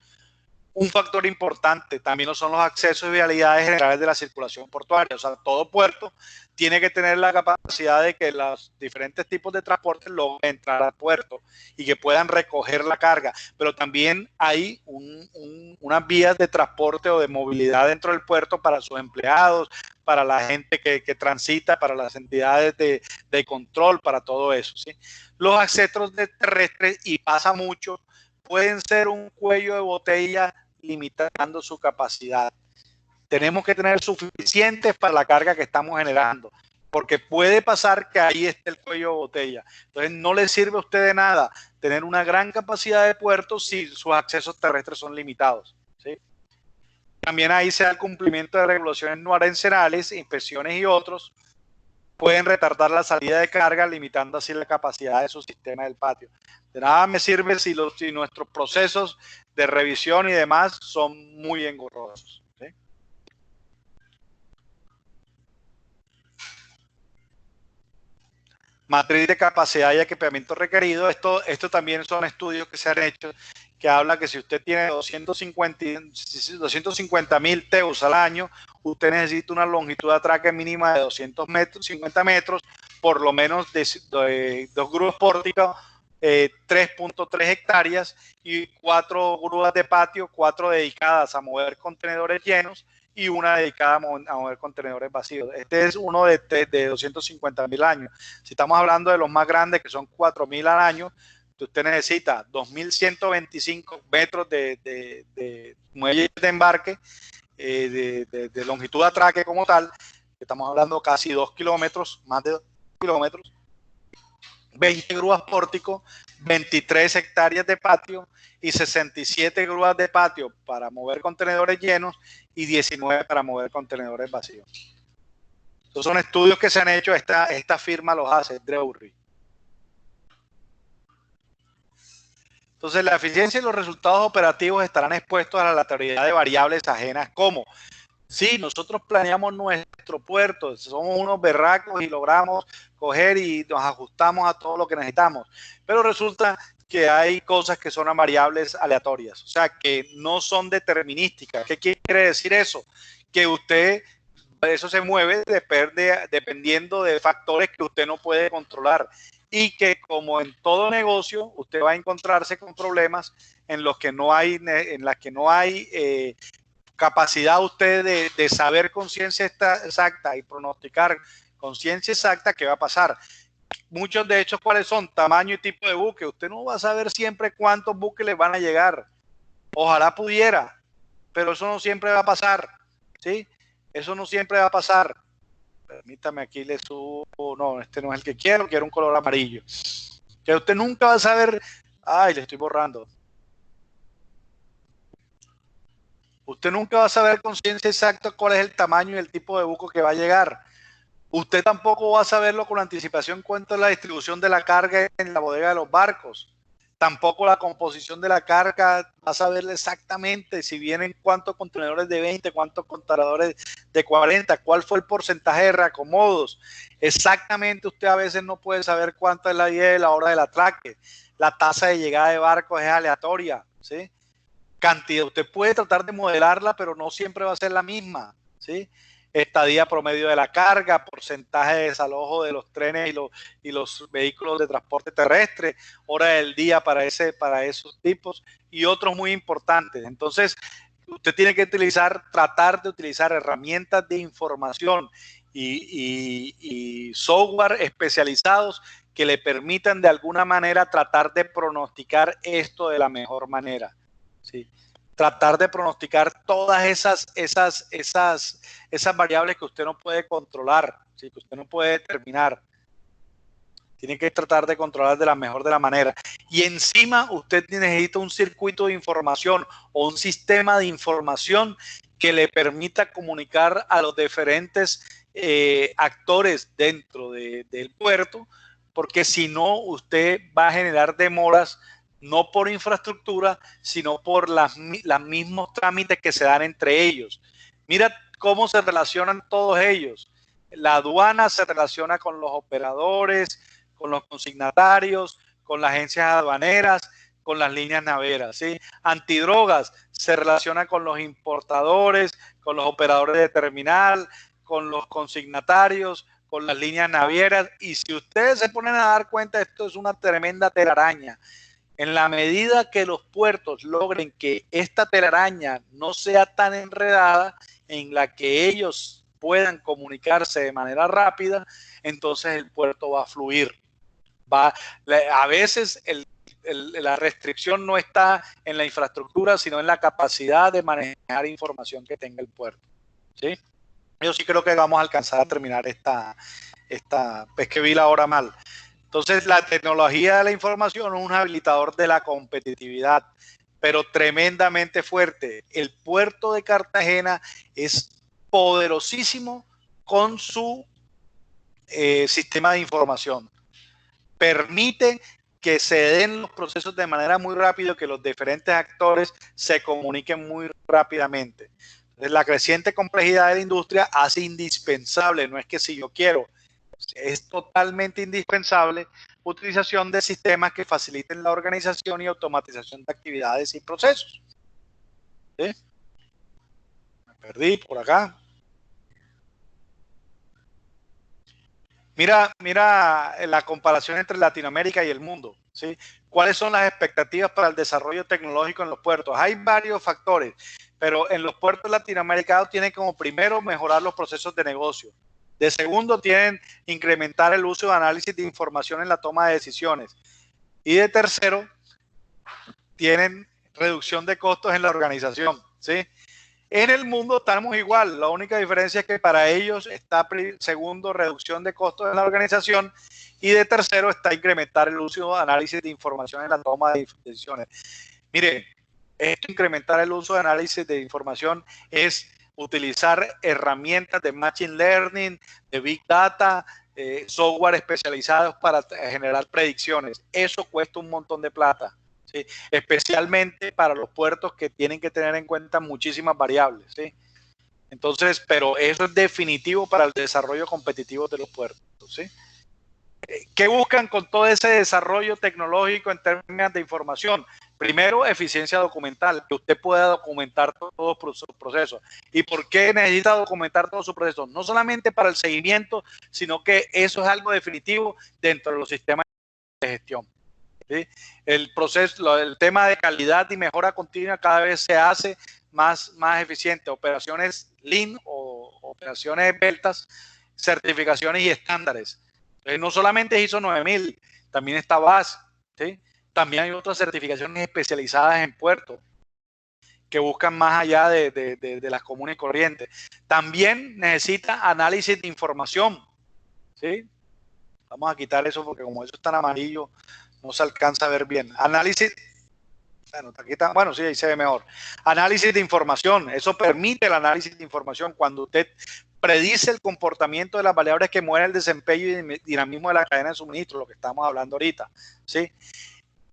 Un factor importante también lo son los accesos y vialidades generales de la circulación portuaria. O sea, todo puerto tiene que tener la capacidad de que los diferentes tipos de transporte logren entrar al puerto y que puedan recoger la carga. Pero también hay unas vías de transporte o de movilidad dentro del puerto para sus empleados, para la gente que transita, para las entidades de control, para todo eso, ¿sí? Los accesos terrestres, y pasa mucho, pueden ser un cuello de botella limitando su capacidad. Tenemos que tener suficientes para la carga que estamos generando, porque puede pasar que ahí esté el cuello de botella. Entonces no le sirve a usted de nada tener una gran capacidad de puertos si sus accesos terrestres son limitados, ¿sí? También ahí se da el cumplimiento de regulaciones no arancelarias, inspecciones y otros. Pueden retardar la salida de carga, limitando así la capacidad de su sistema del patio. De nada me sirve si nuestros procesos de revisión y demás son muy engorrosos, ¿sí? Matriz de capacidad y equipamiento requerido. Esto también son estudios que se han hecho que habla que si usted tiene 250.000 TEUs al año, usted necesita una longitud de atraque mínima de 250 metros, por lo menos de 2 grúas pórticas, 3.3 hectáreas y 4 grúas de patio, 4 dedicadas a mover contenedores llenos y una dedicada a mover contenedores vacíos. Este es uno de 250.000 años. Si estamos hablando de los más grandes, que son 4.000 al año, usted necesita 2.125 metros de muelles de embarque, de longitud de atraque como tal. Estamos hablando casi 2 kilómetros, más de 2 kilómetros. 20 grúas pórtico, 23 hectáreas de patio y 67 grúas de patio para mover contenedores llenos y 19 para mover contenedores vacíos. Estos son estudios que se han hecho, esta firma los hace, Drewry. Entonces, la eficiencia y los resultados operativos estarán expuestos a la aleatoriedad de variables ajenas como: sí, nosotros planeamos nuestro puerto, somos unos berracos y logramos coger y nos ajustamos a todo lo que necesitamos, pero resulta que hay cosas que son variables aleatorias, o sea, que no son determinísticas. ¿Qué quiere decir eso? Que eso se mueve dependiendo de factores que usted no puede controlar, y que, como en todo negocio, usted va a encontrarse con problemas en las que no hay capacidad usted de saber con ciencia exacta y pronosticar con ciencia exacta qué va a pasar. Muchos de hecho, ¿cuáles son? Tamaño y tipo de buque. Usted no va a saber siempre cuántos buques le van a llegar. Ojalá pudiera, pero eso no siempre va a pasar, ¿sí? Eso no siempre va a pasar. Permítame, aquí le subo. No, este no es el que quiero un color amarillo. Que usted nunca va a saber. Ay, le estoy borrando. Usted nunca va a saber con ciencia exacta cuál es el tamaño y el tipo de buque que va a llegar. Usted tampoco va a saberlo con anticipación cuánto es la distribución de la carga en la bodega de los barcos. Tampoco la composición de la carga va a saberle exactamente si vienen cuántos contenedores de 20, cuántos contenedores de 40, cuál fue el porcentaje de reacomodos. Exactamente usted a veces no puede saber cuánta es la ida y la hora del atraque. La tasa de llegada de barcos es aleatoria, ¿sí? Cantidad, usted puede tratar de modelarla, pero no siempre va a ser la misma, ¿sí? Estadía promedio de la carga, porcentaje de desalojo de los trenes y los vehículos de transporte terrestre, hora del día para esos tipos y otros muy importantes. Entonces, usted tiene que tratar de utilizar herramientas de información y software especializados que le permitan de alguna manera tratar de pronosticar esto de la mejor manera, ¿sí? Tratar de pronosticar todas esas variables que usted no puede controlar, ¿sí? Que usted no puede determinar. Tiene que tratar de controlar de la mejor de la manera. Y encima usted necesita un circuito de información o un sistema de información que le permita comunicar a los diferentes actores dentro del puerto, porque si no, usted va a generar demoras no por infraestructura, sino por los mismos trámites que se dan entre ellos. Mira cómo se relacionan todos ellos. La aduana se relaciona con los operadores, con los consignatarios, con las agencias aduaneras, con las líneas navieras, ¿sí? Antidrogas se relaciona con los importadores, con los operadores de terminal, con los consignatarios, con las líneas navieras. Y si ustedes se ponen a dar cuenta, esto es una tremenda telaraña. En la medida que los puertos logren que esta telaraña no sea tan enredada, en la que ellos puedan comunicarse de manera rápida, entonces el puerto va a fluir. A veces la restricción no está en la infraestructura, sino en la capacidad de manejar información que tenga el puerto, ¿sí? Yo sí creo que vamos a alcanzar a terminar es que vi la hora mal. Entonces, la tecnología de la información es un habilitador de la competitividad, pero tremendamente fuerte. El puerto de Cartagena es poderosísimo con su sistema de información. Permite que se den los procesos de manera muy rápida, que los diferentes actores se comuniquen muy rápidamente. Entonces, la creciente complejidad de la industria hace indispensable, no es que si yo quiero, es totalmente indispensable utilización de sistemas que faciliten la organización y automatización de actividades y procesos. ¿Sí? Me perdí por acá. Mira la comparación entre Latinoamérica y el mundo, ¿sí? ¿Cuáles son las expectativas para el desarrollo tecnológico en los puertos? Hay varios factores, pero en los puertos latinoamericanos tienen como primero mejorar los procesos de negocio. De segundo, tienen incrementar el uso de análisis de información en la toma de decisiones. Y de tercero, tienen reducción de costos en la organización, ¿sí? En el mundo estamos igual, la única diferencia es que para ellos está segundo, reducción de costos en la organización, y de tercero está incrementar el uso de análisis de información en la toma de decisiones. Mire, esto incrementar el uso de análisis de información es utilizar herramientas de Machine Learning, de Big Data, software especializados para generar predicciones. Eso cuesta un montón de plata, ¿sí? Especialmente para los puertos que tienen que tener en cuenta muchísimas variables, ¿sí? Entonces, pero eso es definitivo para el desarrollo competitivo de los puertos, ¿sí? ¿Qué buscan con todo ese desarrollo tecnológico en términos de información? Primero, eficiencia documental, que usted pueda documentar todos sus procesos. ¿Y por qué necesita documentar todos sus procesos? No solamente para el seguimiento, sino que eso es algo definitivo dentro de los sistemas de gestión. ¿sí? El proceso, el tema de calidad y mejora continua cada vez se hace más eficiente. Operaciones Lean o operaciones esbeltas, certificaciones y estándares. Entonces, no solamente es ISO 9000, también está BAS, ¿sí? También hay otras certificaciones especializadas en puertos que buscan más allá de las comunes y corrientes. También necesita análisis de información, ¿sí? Vamos a quitar eso porque como eso está en amarillo, no se alcanza a ver bien. Análisis, bueno, sí, ahí se ve mejor. Análisis de información, eso permite el análisis de información cuando usted predice el comportamiento de las variables que mueven el desempeño y dinamismo de la cadena de suministro, lo que estamos hablando ahorita, ¿sí?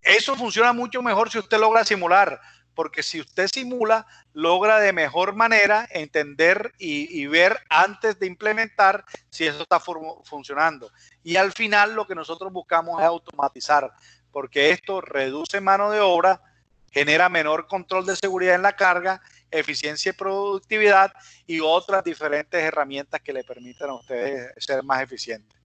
Eso funciona mucho mejor si usted logra simular, porque si usted simula, logra de mejor manera entender y ver antes de implementar si eso está funcionando. Y al final lo que nosotros buscamos es automatizar, porque esto reduce mano de obra, genera menor control de seguridad en la carga, eficiencia y productividad y otras diferentes herramientas que le permitan a ustedes ser más eficientes.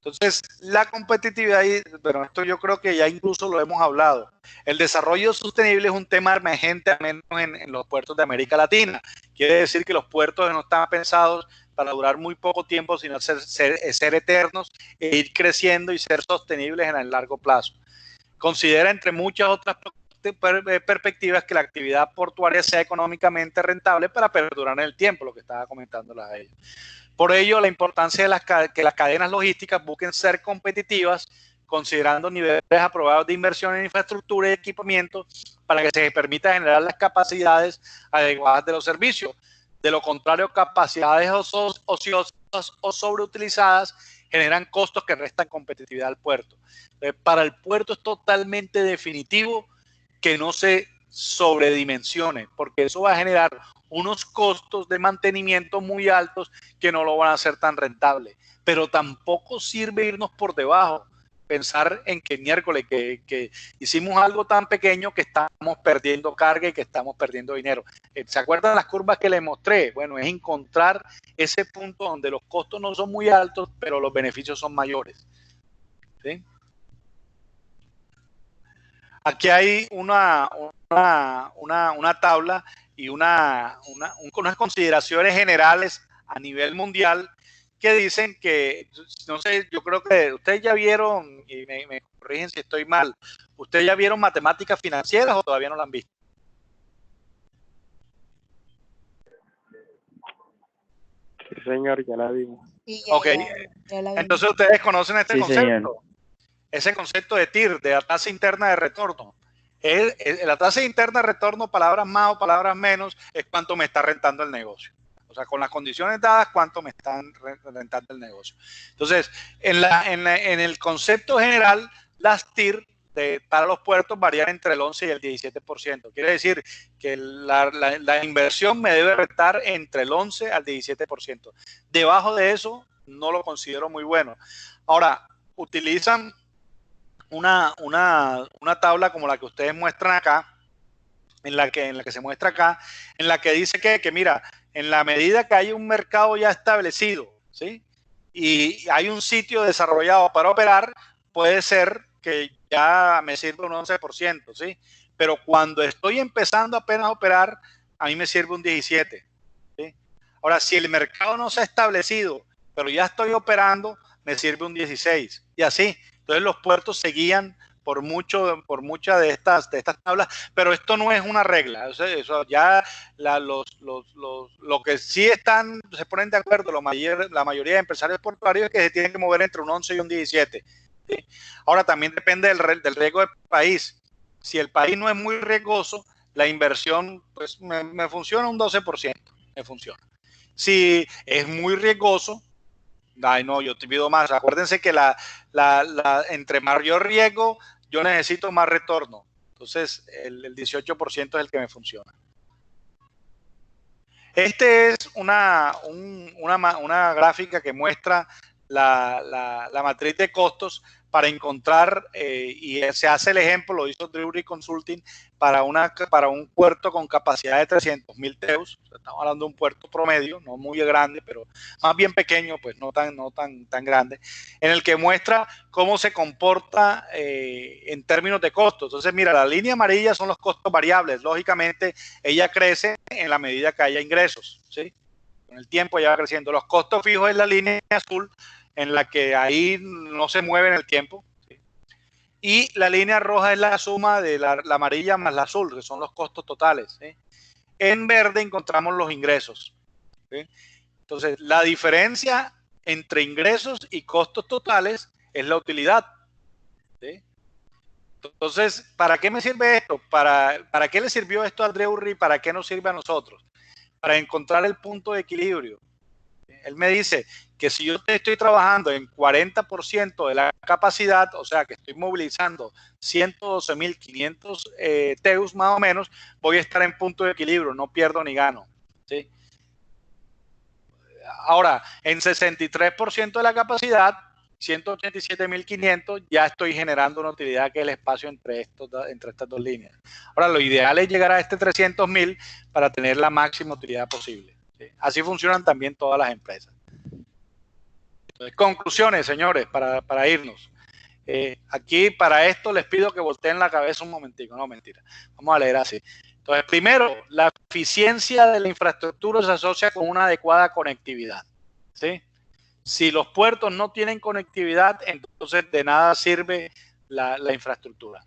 Entonces, la competitividad, bueno, esto yo creo que ya incluso lo hemos hablado. El desarrollo sostenible es un tema emergente, al menos en los puertos de América Latina. Quiere decir que los puertos no están pensados para durar muy poco tiempo, sino ser eternos e ir creciendo y ser sostenibles en el largo plazo. Considera, entre muchas otras perspectivas, que la actividad portuaria sea económicamente rentable para perdurar en el tiempo, lo que estaba comentándoles a ellos. Por ello, la importancia de que las cadenas logísticas busquen ser competitivas, considerando niveles aprobados de inversión en infraestructura y equipamiento para que se permita generar las capacidades adecuadas de los servicios. De lo contrario, capacidades ociosas o sobreutilizadas generan costos que restan competitividad al puerto. Para el puerto es totalmente definitivo que no se sobredimensione, porque eso va a generar unos costos de mantenimiento muy altos que no lo van a hacer tan rentable. Pero tampoco sirve irnos por debajo, pensar en que miércoles que hicimos algo tan pequeño que estamos perdiendo carga y que estamos perdiendo dinero. ¿Se acuerdan las curvas que les mostré? Bueno, es encontrar ese punto donde los costos no son muy altos, pero los beneficios son mayores, ¿sí? Aquí hay una tabla y unas consideraciones generales a nivel mundial que dicen que, no sé, yo creo que ustedes ya vieron, y me corrigen si estoy mal, ¿ustedes ya vieron matemáticas financieras o todavía no la han visto? Sí, señor, ya la vimos. Sí, Ok, ya la vimos. entonces ustedes conocen este Sí, concepto. señor. Ese concepto de TIR, de la tasa interna de retorno. La tasa interna de retorno, palabras más o palabras menos, es cuánto me está rentando el negocio. O sea, con las condiciones dadas, cuánto me están rentando el negocio. Entonces, en el concepto general, las TIR para los puertos varían entre el 11 y el 17%. Quiere decir que la inversión me debe rentar entre el 11 al 17%. Debajo de eso, no lo considero muy bueno. Ahora, utilizan una tabla como la que ustedes muestran acá, en la que se muestra acá, en la que dice que mira, en la medida que hay un mercado ya establecido, ¿sí? Y hay un sitio desarrollado para operar, puede ser que ya me sirva un 11%, ¿sí? Pero cuando estoy empezando apenas a operar, a mí me sirve un 17%, ¿sí? Ahora, si el mercado no se ha establecido, pero ya estoy operando, me sirve un 16%, y así. Entonces los puertos se guían por muchas de estas tablas, pero esto no es una regla. O sea, eso ya lo que sí se ponen de acuerdo la mayoría de empresarios portuarios es que se tienen que mover entre un 11 y un 17. ¿Sí? Ahora también depende del riesgo del país. Si el país no es muy riesgoso, la inversión pues me funciona un 12%, me funciona. Si es muy riesgoso, ay, no, yo te pido más. Acuérdense que entre mayor riesgo, yo necesito más retorno. Entonces, el 18% es el que me funciona. Este es una gráfica que muestra la matriz de costos para encontrar, y se hace el ejemplo, lo hizo Drewry Consulting, para un puerto con capacidad de 300.000 TEUs. Estamos hablando de un puerto promedio, no muy grande, pero más bien pequeño, pues no tan grande, en el que muestra cómo se comporta en términos de costos. Entonces, mira, la línea amarilla son los costos variables. Lógicamente, ella crece en la medida que haya ingresos, ¿sí? Con el tiempo ella va creciendo. Los costos fijos es la línea azul, en la que ahí no se mueve en el tiempo, ¿sí? Y la línea roja es la suma de la amarilla más la azul, que son los costos totales, ¿sí? En verde encontramos los ingresos, ¿sí? Entonces, la diferencia entre ingresos y costos totales es la utilidad, ¿sí? Entonces, ¿para qué me sirve esto? ¿Para qué le sirvió esto a Drewry? ¿Para qué nos sirve a nosotros? Para encontrar el punto de equilibrio. Él me dice que si yo estoy trabajando en 40% de la capacidad, o sea que estoy movilizando 112.500 TEUs más o menos, voy a estar en punto de equilibrio, no pierdo ni gano, ¿sí? Ahora, en 63% de la capacidad, 187.500, ya estoy generando una utilidad que es el espacio entre estas dos líneas. Ahora, lo ideal es llegar a este 300.000 para tener la máxima utilidad posible, ¿sí? Así funcionan también todas las empresas. Entonces, conclusiones, señores, para irnos. Aquí, para esto, les pido que volteen la cabeza un momentico. No, mentira. Vamos a leer así. Entonces, primero, la eficiencia de la infraestructura se asocia con una adecuada conectividad, ¿sí? Si los puertos no tienen conectividad, entonces de nada sirve la infraestructura.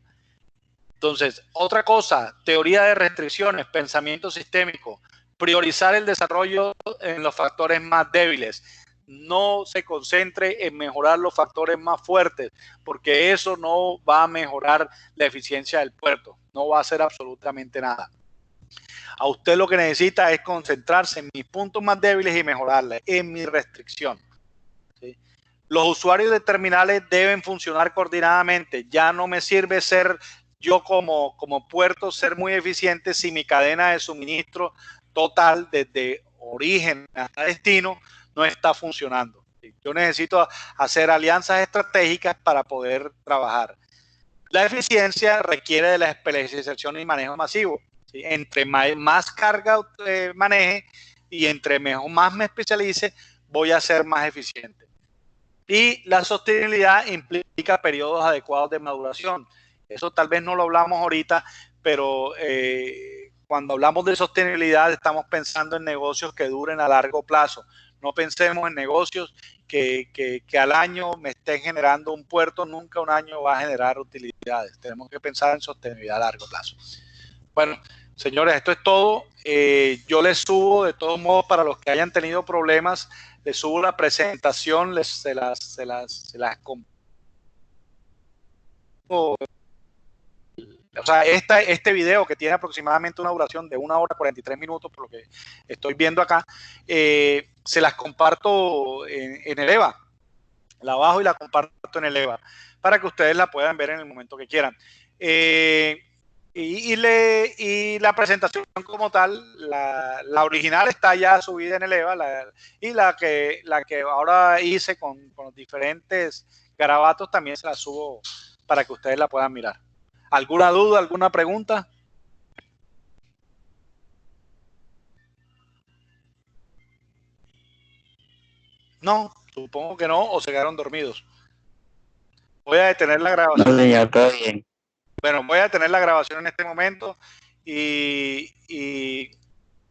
Entonces, otra cosa, teoría de restricciones, pensamiento sistémico, priorizar el desarrollo en los factores más débiles. No se concentre en mejorar los factores más fuertes, porque eso no va a mejorar la eficiencia del puerto, no va a hacer absolutamente nada. A usted lo que necesita es concentrarse en mis puntos más débiles y mejorarle, en mi restricción, ¿sí? Los usuarios de terminales deben funcionar coordinadamente. Ya no me sirve ser yo como puerto, ser muy eficiente si mi cadena de suministro total desde origen hasta destino no está funcionando. Yo necesito hacer alianzas estratégicas para poder trabajar. La eficiencia requiere de la especialización y manejo masivo, ¿sí? Entre más carga maneje y entre más me especialice, voy a ser más eficiente. Y la sostenibilidad implica periodos adecuados de maduración. Eso tal vez no lo hablamos ahorita, pero cuando hablamos de sostenibilidad estamos pensando en negocios que duren a largo plazo. No pensemos en negocios que al año me estén generando un puerto, nunca un año va a generar utilidades. Tenemos que pensar en sostenibilidad a largo plazo. Bueno, señores, esto es todo. Yo les subo, de todos modos, para los que hayan tenido problemas, les subo la presentación, se las comparto. O sea, este video que tiene aproximadamente una duración de 1 hora 43 minutos, por lo que estoy viendo acá, se las comparto en el EVA. La bajo y la comparto en el EVA para que ustedes la puedan ver en el momento que quieran. Y la presentación como tal, la original está ya subida en el EVA, y la que ahora hice con los diferentes garabatos también se la subo para que ustedes la puedan mirar. ¿Alguna duda, alguna pregunta? No, supongo que no, o se quedaron dormidos. Voy a detener la grabación. No, señor, todo bien. Bueno, voy a detener la grabación en este momento y